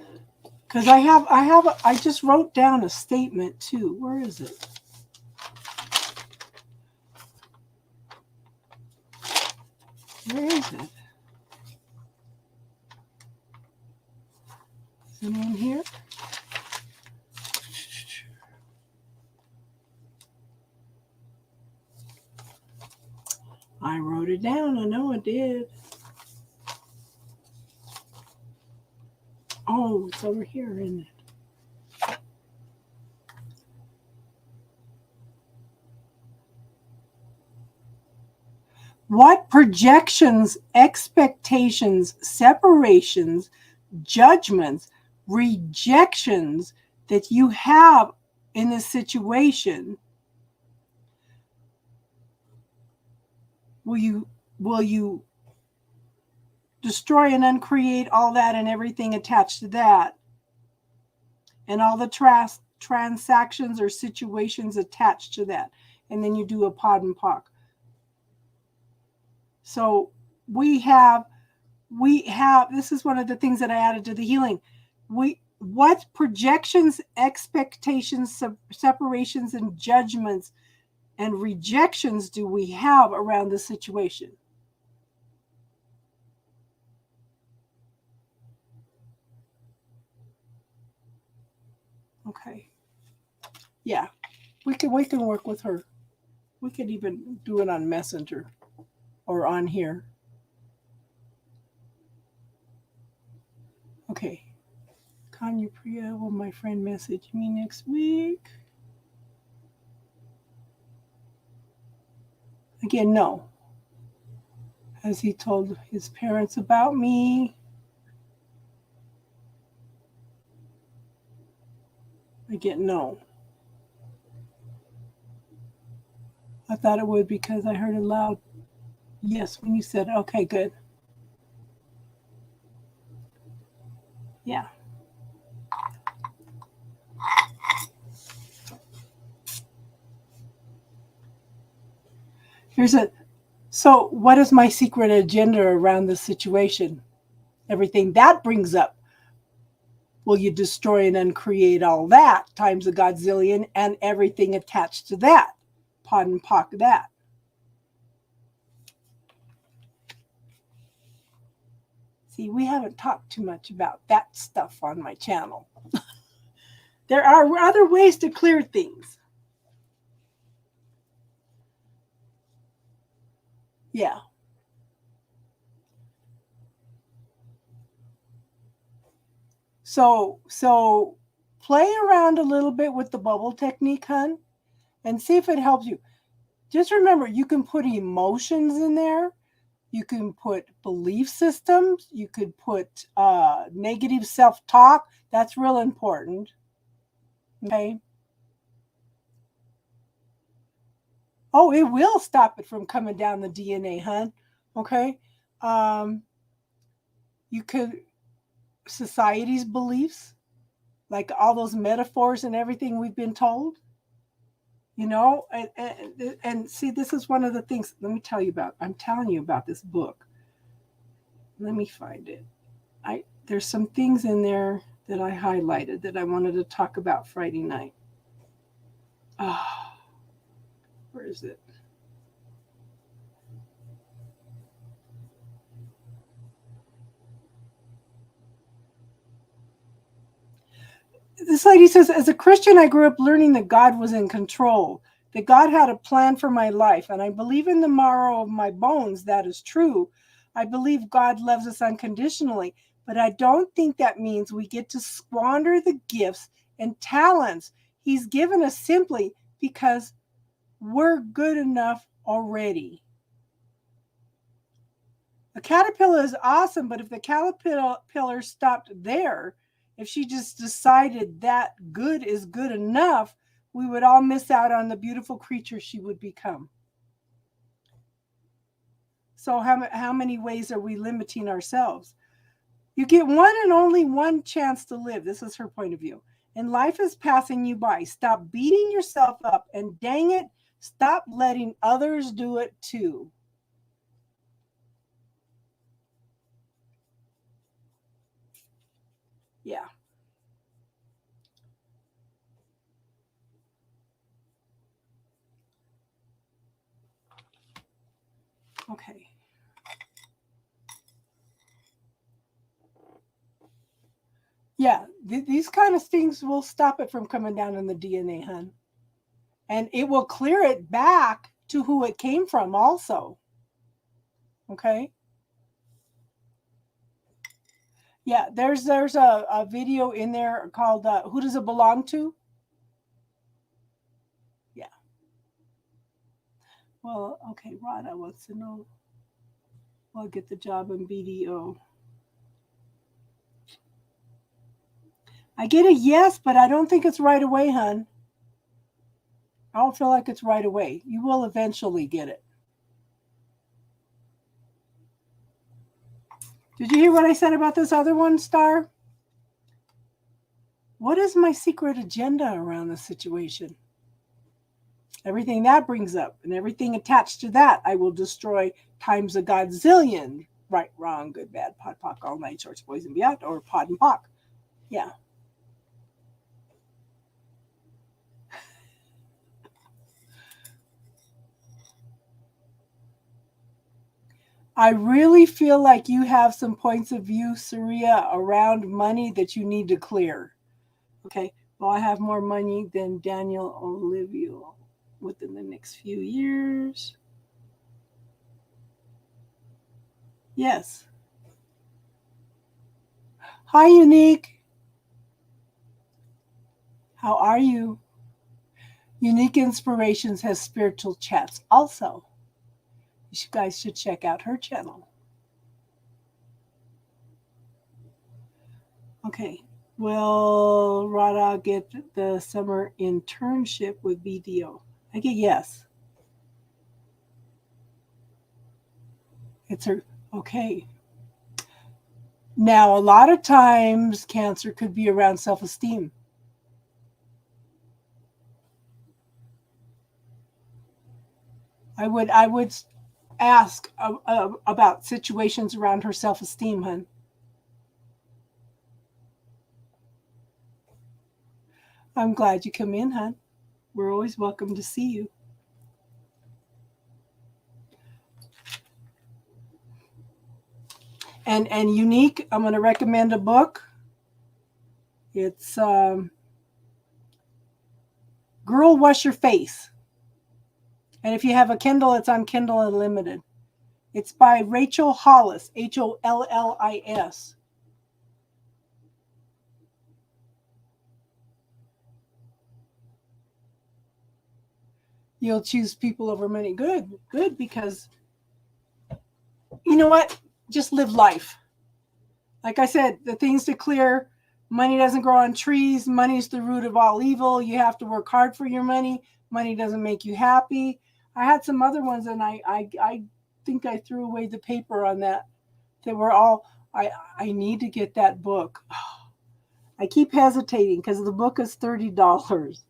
Speaker 1: Because I just wrote down a statement too. Where is it? Where is it? Is it in here? I wrote it down. I know I did. Oh, it's over here, isn't it? What projections, expectations, separations, judgments, rejections that you have in this situation will you destroy and uncreate all that and everything attached to that, and all the transactions or situations attached to that, and then you do a pod and pock. So we have this is one of the things that I added to the healing. What projections, expectations, separations, and judgments and rejections do we have around the situation? Okay. Yeah. We can work with her. We could even do it on Messenger or on here. Okay. Kanya Priya, will my friend message me next week? Again, no. Has he told his parents about me? Again, no. I thought it would because I heard it loud. Yes, when you said, okay, good. Yeah. So what is my secret agenda around this situation? Everything that brings up. Will you destroy and uncreate all that times a godzillion and everything attached to that? Pod and pock that. See, we haven't talked too much about that stuff on my channel. There are other ways to clear things. Yeah. So play around a little bit with the bubble technique, hun, and see if it helps you. Just remember, you can put emotions in there. You can put belief systems. You could put negative self-talk. That's real important. Okay. Oh, it will stop it from coming down the DNA, hun. Okay. You could, society's beliefs, like all those metaphors and everything we've been told, and see, this is one of the things, I'm telling you about this book. Let me find it. There's some things in there that I highlighted that I wanted to talk about Friday night. Where is it? This lady says, as a Christian, I grew up learning that God was in control, that God had a plan for my life, and I believe in the marrow of my bones that is true. I believe God loves us unconditionally, but I don't think that means we get to squander the gifts and talents He's given us simply because we're good enough already. A caterpillar is awesome, but if the caterpillar stopped there, if she just decided that good is good enough, we would all miss out on the beautiful creature she would become. So how many ways are we limiting ourselves? You get one and only one chance to live. This is her point of view. And life is passing you by. Stop beating yourself up, and dang it, stop letting others do it too. Yeah. Okay. Yeah, these kind of things will stop it from coming down in the DNA, hun. And it will clear it back to who it came from also. Okay? Yeah, there's a video in there called Who Does It Belong To? Yeah. Well, okay, Rada wants to know. I'll get the job in BDO. I get a yes, but I don't think it's right away, hun. I don't feel like it's right away. You will eventually get it. Did you hear what I said about this other one, Star? What is my secret agenda around this situation? Everything that brings up and everything attached to that, I will destroy times a godzillion. Right, wrong, good, bad, pod, poc, all nine shorts, boys, and beyond, or pod and poc. Yeah. I really feel like you have some points of view, Saria, around money that you need to clear. Okay. Well, I have more money than Daniel Olivio within the next few years. Yes. Hi, Unique. How are you? Unique Inspirations has spiritual chats also. You guys should check out her channel. Okay. Will Rada get the summer internship with BDO? I get yes. It's her. Okay. Now, a lot of times cancer could be around self-esteem. I would ask about situations around her self-esteem, hun. I'm glad you come in, hun. We're always welcome to see you. And Unique, I'm going to recommend a book. It's Girl Wash Your Face. And if you have a Kindle, it's on Kindle Unlimited. It's by Rachel Hollis, Hollis. You'll choose people over money. Good, because you know what? Just live life. Like I said, the things to clear: money doesn't grow on trees. Money is the root of all evil. You have to work hard for your money. Money doesn't make you happy. I had some other ones, and I think I threw away the paper on that. They were all, I need to get that book. I keep hesitating because the book is $30.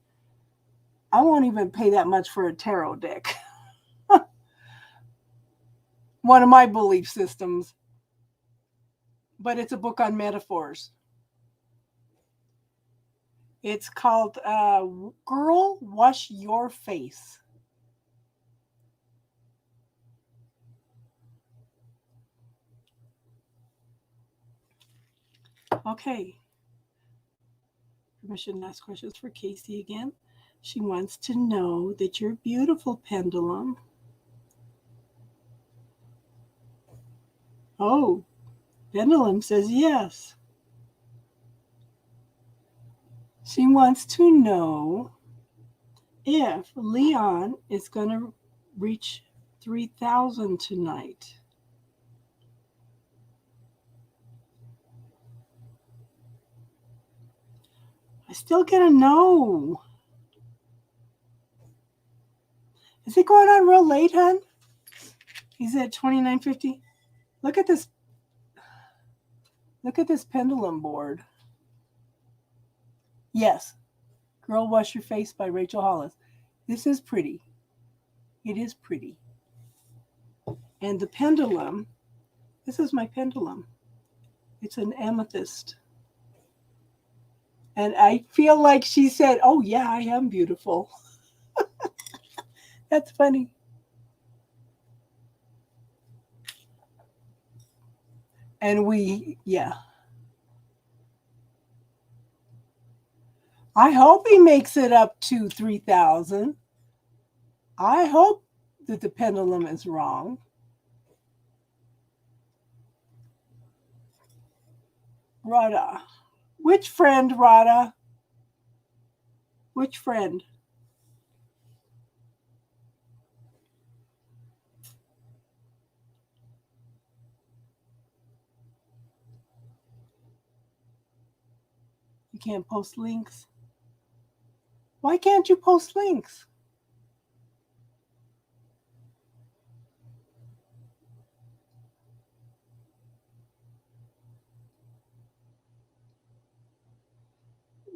Speaker 1: I won't even pay that much for a tarot deck. One of my belief systems. But it's a book on metaphors. It's called Girl Wash Your Face. Okay. permission to ask questions for Casey again. She wants to know that you're beautiful, pendulum. Oh, pendulum says yes. She wants to know if Leon is going to reach 3,000 tonight. I still get a no. Is it going on real late, hon? He's at 29:50. Look at this. Look at this pendulum board. Yes. Girl Wash Your Face by Rachel Hollis. This is pretty. It is pretty. And the pendulum, this is my pendulum. It's an amethyst. And I feel like she said, oh yeah, I am beautiful. That's funny. And yeah. I hope he makes it up to 3,000. I hope that the pendulum is wrong. Rada. Which friend, Rada? Which friend? You can't post links. Why can't you post links?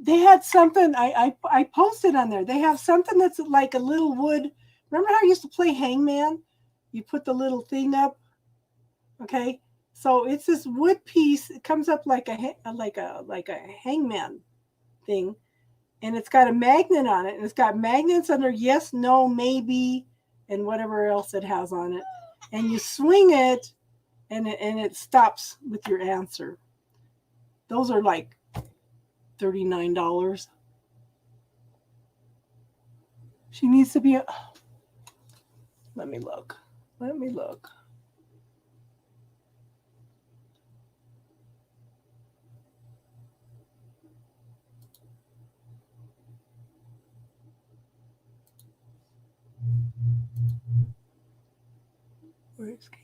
Speaker 1: They had something, I posted on there. They have something that's like a little wood. Remember how I used to play hangman? You put the little thing up. Okay. So it's this wood piece. It comes up like a hangman thing. And it's got a magnet on it. And it's got magnets under yes, no, maybe, and whatever else it has on it. And you swing it and it stops with your answer. Those are like $39. She needs to be let me look. Let me look. Where's Casey?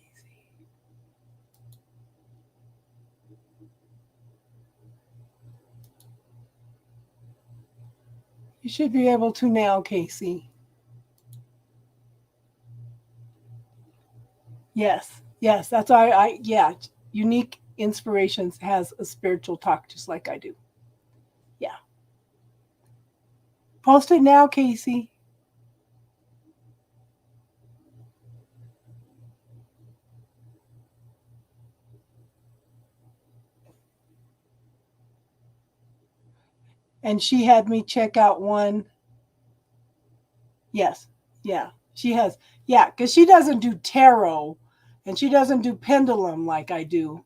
Speaker 1: You should be able to now, Casey. Yes, yes, that's why yeah, Unique Inspirations has a spiritual talk just like I do. Yeah. Post it now, Casey. And she had me check out one. Yes, yeah, she has. Yeah, because she doesn't do tarot and she doesn't do pendulum like I do.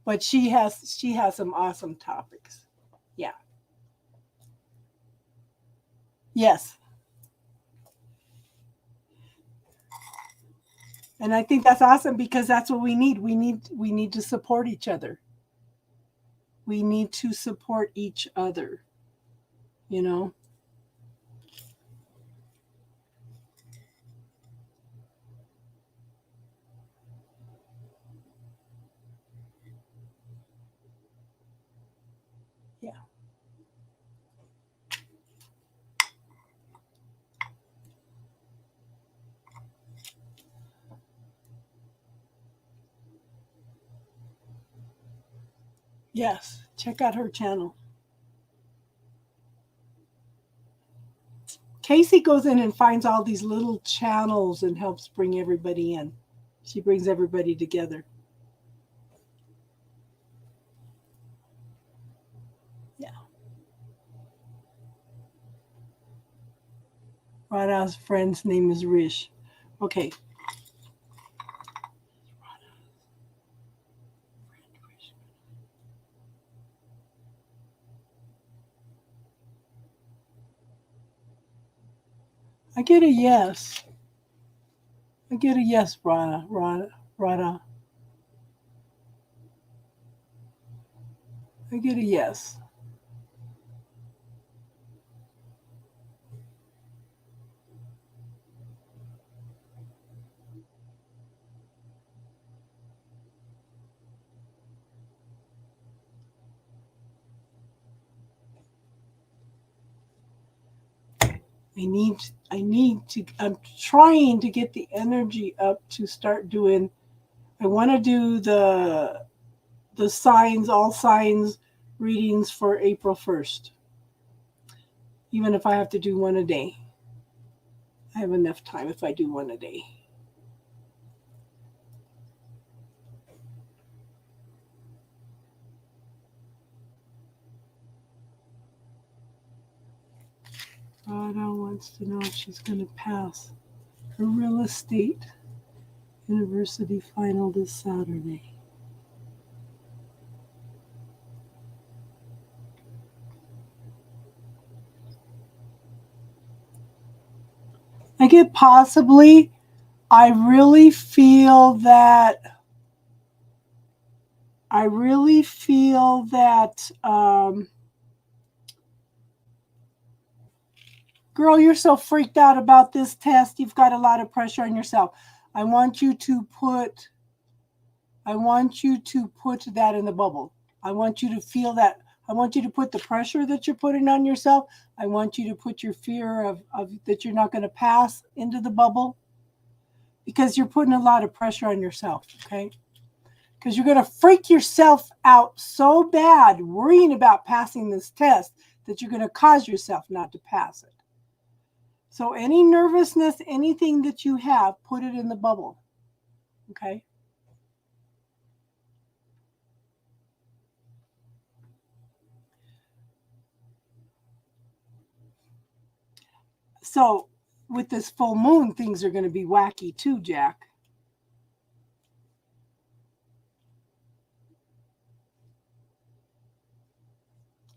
Speaker 1: But she has some awesome topics. Yeah. Yes. And I think that's awesome because that's what we need. We need to support each other. We need to support each other. You know? Yeah. Yes. Check out her channel. Casey goes in and finds all these little channels and helps bring everybody in. She brings everybody together. Yeah. Rada's friend's name is Rish. Okay. I get a yes. I get a yes, Rada. I get a yes. I'm trying to get the energy up to start doing. I want to do the signs, all signs readings for April 1st. Even if I have to do one a day. I have enough time if I do one a day. Rada wants to know if she's going to pass her real estate university final this Saturday. I get possibly. I really feel that. Girl, you're so freaked out about this test. You've got a lot of pressure on yourself. I want you to put that in the bubble. I want you to feel that. I want you to put the pressure that you're putting on yourself. I want you to put your fear of that you're not going to pass into the bubble, because you're putting a lot of pressure on yourself, okay? Because you're going to freak yourself out so bad worrying about passing this test that you're going to cause yourself not to pass it. So any nervousness, anything that you have, put it in the bubble, okay? So with this full moon, things are going to be wacky too, Jack.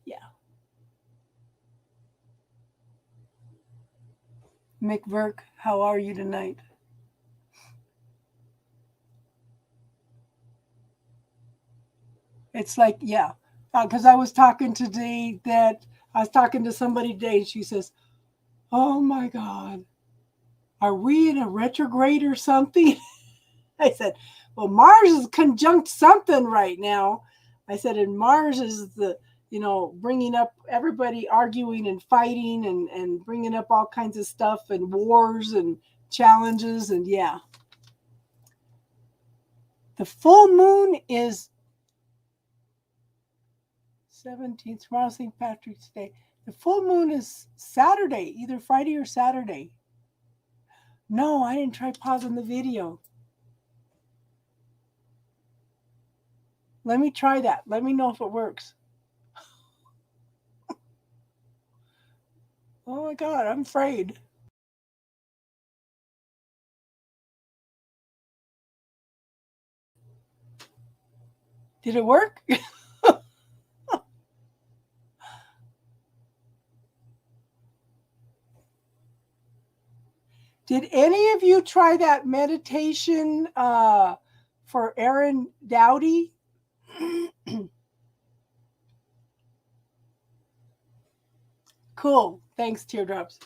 Speaker 1: Yeah. McVerk, how are you tonight? It's like, yeah, because I was talking to somebody today, and she says, oh my God, are we in a retrograde or something? I said, well, Mars is conjunct something right now. I said, and Mars is bringing up everybody arguing and fighting and bringing up all kinds of stuff and wars and challenges. And yeah, the full moon is 17th, tomorrow, St. Patrick's Day. The full moon is Saturday, either Friday or Saturday. No, I didn't try pausing the video. Let me try that. Let me know if it works. Oh my God, I'm afraid. Did it work? Did any of you try that meditation for Aaron Dowdy? Cool. Thanks, Teardrops.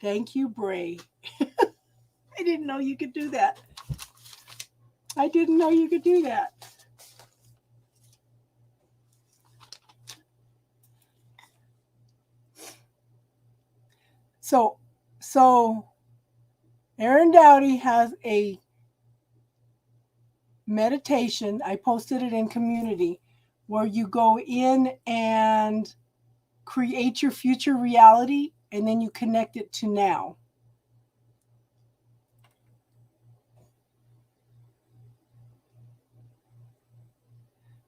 Speaker 1: Thank you, Bray. I didn't know you could do that. I didn't know you could do that. So Aaron Dowdy has a meditation. I posted it in community where you go in and create your future reality and then you connect it to now.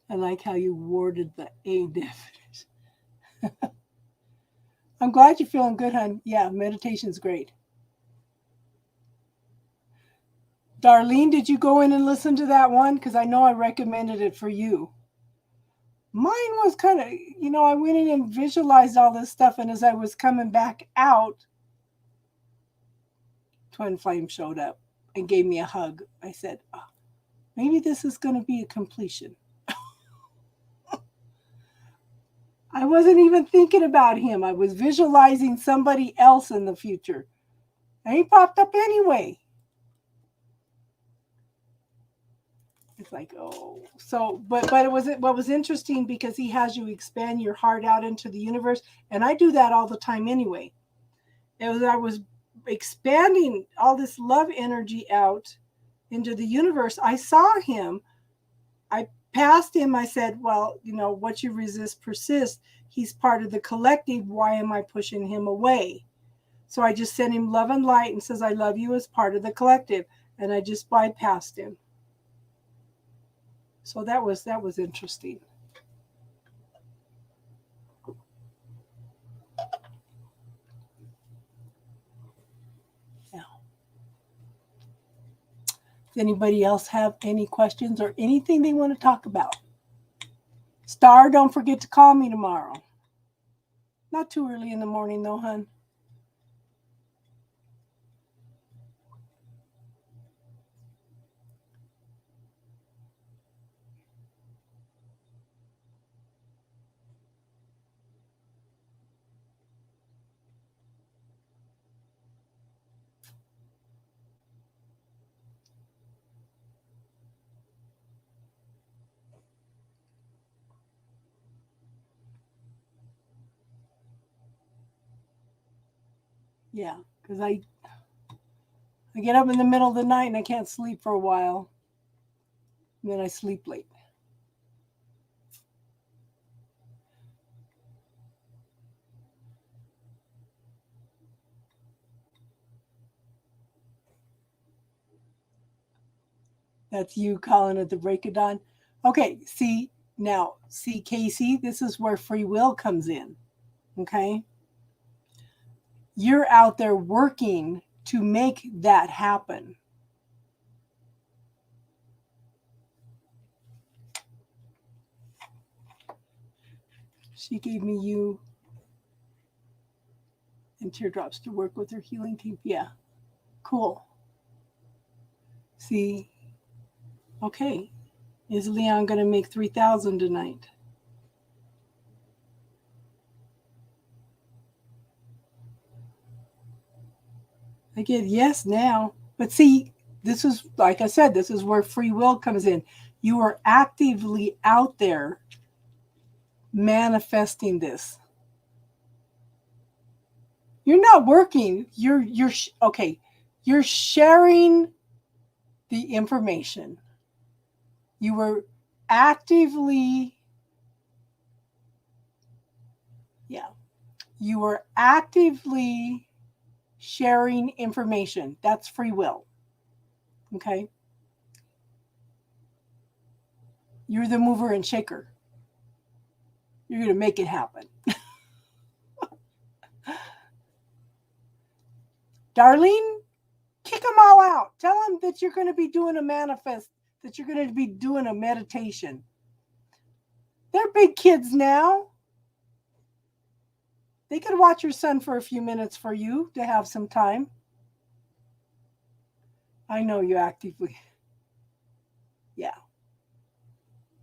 Speaker 1: I like how you worded the A definition. I'm glad you're feeling good, hon. Yeah, meditation's great. Darlene, did you go in and listen to that one? Because I know I recommended it for you. Mine was kind of, I went in and visualized all this stuff, and as I was coming back out, twin flame showed up and gave me a hug. I said, oh, maybe this is going to be a completion. I wasn't even thinking about him. I was visualizing somebody else in the future. And he popped up anyway. It's like, oh. So, but it was what was interesting because he has you expand your heart out into the universe. And I do that all the time anyway. I was expanding all this love energy out into the universe. I saw him. I passed him. I said, well, what you resist persists. He's part of the collective. Why am I pushing him away? So I just sent him love and light and says, I love you as part of the collective. And I just bypassed him. So that was interesting. Yeah. Does anybody else have any questions or anything they want to talk about? Star, don't forget to call me tomorrow. Not too early in the morning though, hon. Yeah, because I get up in the middle of the night and I can't sleep for a while. And then I sleep late. That's you calling it the break of dawn. Okay, see, Casey, this is where free will comes in. Okay? You're out there working to make that happen. She gave me you and teardrops to work with her healing team. Yeah, cool. See, okay, is Leon going to make 3,000 tonight? I get yes now. But see, this is, like I said, this is where free will comes in. You are actively out there manifesting this. You're not working. You're okay. You're sharing the information. You were actively, you were actively sharing information. That's free will. Okay. You're the mover and shaker. You're going to make it happen. Darlene, kick them all out. Tell them that you're going to be doing a manifest, that you're going to be doing a meditation. They're big kids now. They could watch your son for a few minutes for you to have some time. I know you actively. Yeah.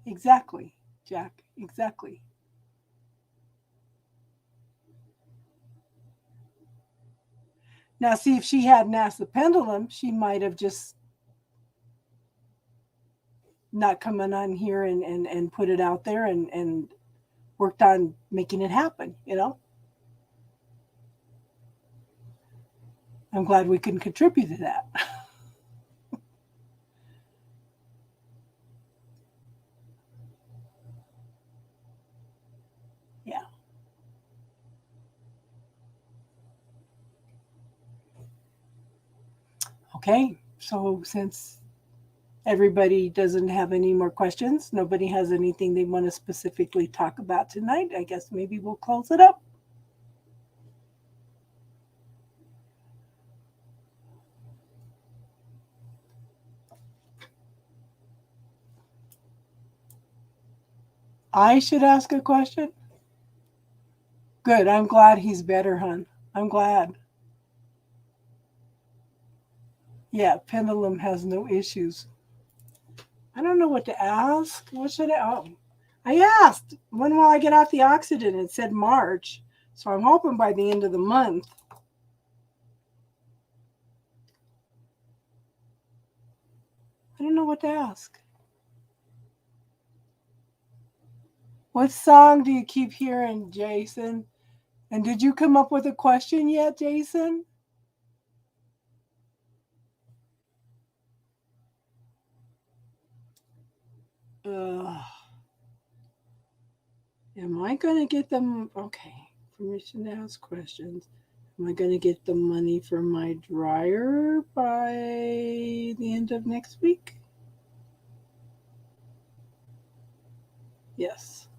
Speaker 1: Exactly, Jack. Exactly. Now, see, if she hadn't asked the pendulum, she might have just not coming on here and put it out there and worked on making it happen, I'm glad we can contribute to that. Yeah. Okay, so since everybody doesn't have any more questions, nobody has anything they want to specifically talk about tonight, I guess maybe we'll close it up. I should ask a question? Good, I'm glad he's better, hon. I'm glad. Yeah, pendulum has no issues. I don't know what to ask. What should I? Oh, I asked when will I get off the oxygen? It said March, so I'm hoping by the end of the month. I don't know what to ask. What song do you keep hearing, Jason? And did you come up with a question yet, Jason? Uh, am I going to get them? Okay, permission to ask questions. Am I going to get the money for my dryer by the end of next week? Yes.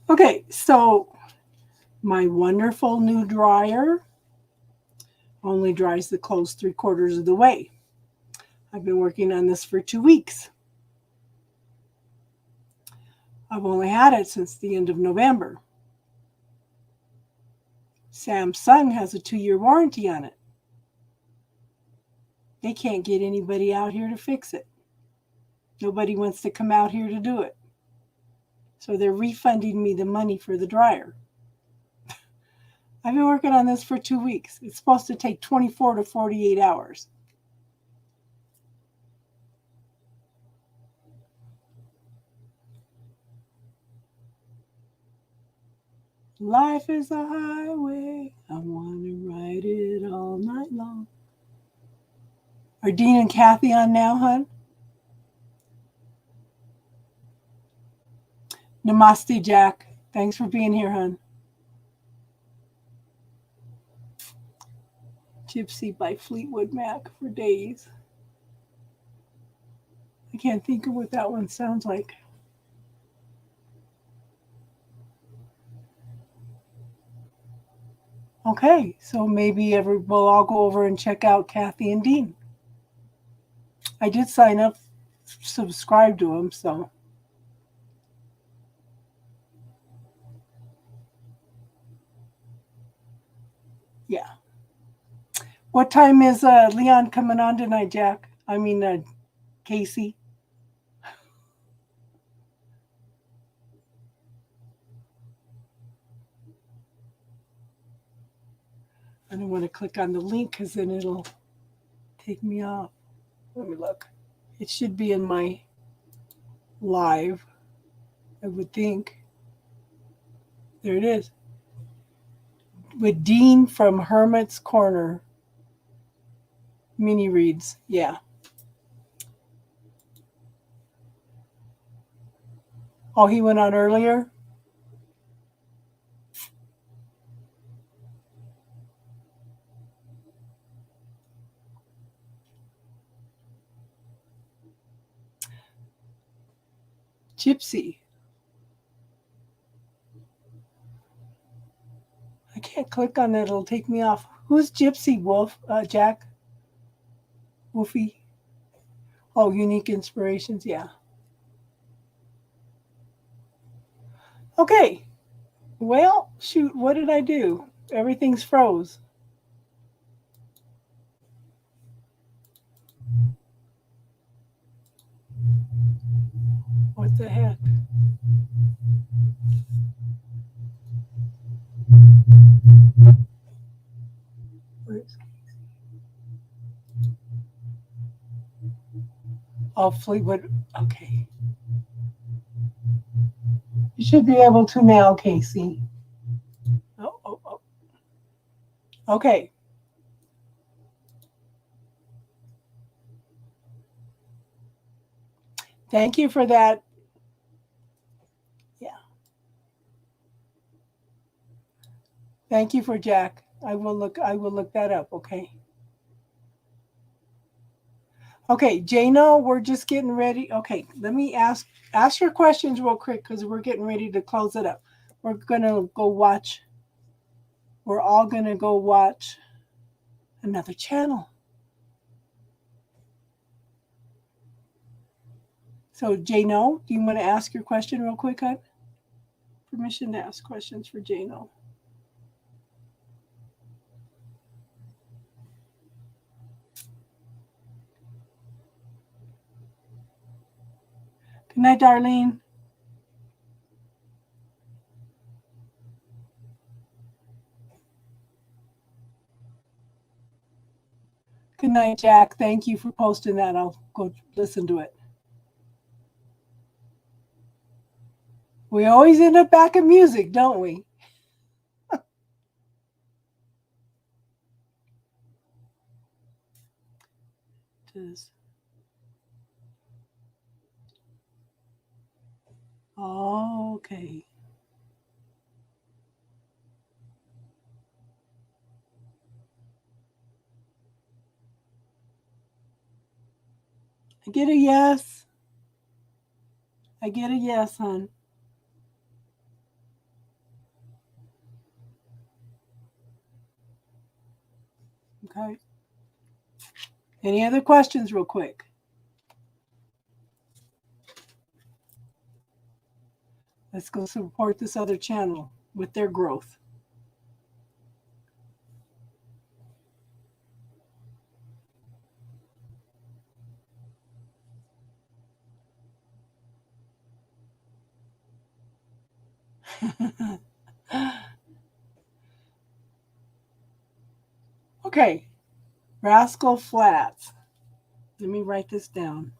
Speaker 1: Okay, so my wonderful new dryer only dries the clothes 3/4 of the way. I've been working on this for 2 weeks. I've only had it since the end of November. Samsung has a 2-year warranty on it. They can't get anybody out here to fix it. Nobody wants to come out here to do it. So they're refunding me the money for the dryer. I've been working on this for 2 weeks. It's supposed to take 24 to 48 hours. Life is a highway. I want to ride it all night long. Are Dean and Kathy on now, hon? Namaste, Jack. Thanks for being here, hon. Gypsy by Fleetwood Mac for days. I can't think of what that one sounds like. Okay, so maybe we'll all go over and check out Kathy and Dean. I did sign up, subscribe to them, so. Yeah. What time is Leon coming on tonight, Jack? I mean, Casey. I don't want to click on the link because then it'll take me off. Let me look. It should be in my live, I would think. There it is. With Dean from Hermit's Corner. Mini reads. Yeah. Oh, he went on earlier? Gypsy. I can't click on it. It'll take me off. Who's Gypsy Wolf? Jack? Wolfie? Oh, Unique Inspirations. Yeah. Okay. Well, shoot. What did I do? Everything's froze. What the heck? Oh, Fleetwood. Okay. You should be able to now, Casey. Oh. Okay. Thank you for that. Yeah. Thank you for Jack. I will look that up, okay? Okay, Jano, we're just getting ready. Okay, let me ask your questions real quick because we're getting ready to close it up. We're gonna go watch. We're all gonna go watch another channel. So, Jano, do you want to ask your question real quick, hon? Permission to ask questions for Jano. Good night, Darlene. Good night, Jack. Thank you for posting that. I'll go listen to it. We always end up back in music, don't we? Okay. I get a yes. I get a yes, hon. Okay. Any other questions, real quick? Let's go support this other channel with their growth. Okay. Rascal Flats. Let me write this down.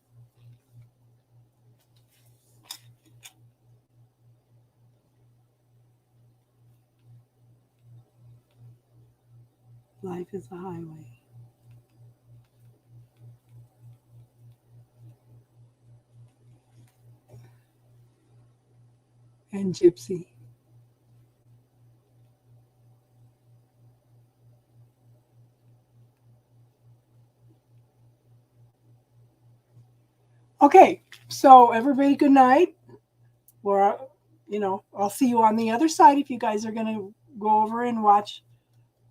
Speaker 1: Life is a highway. And Gypsy. Okay, so everybody, good night. Or, I'll see you on the other side if you guys are going to go over and watch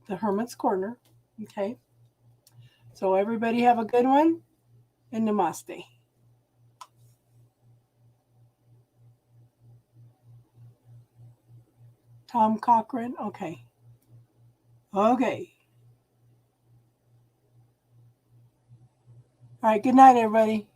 Speaker 1: the Hermit's Corner. Okay. So everybody have a good one, and namaste. Tom Cochran. Okay. Okay. All right. Good night, everybody.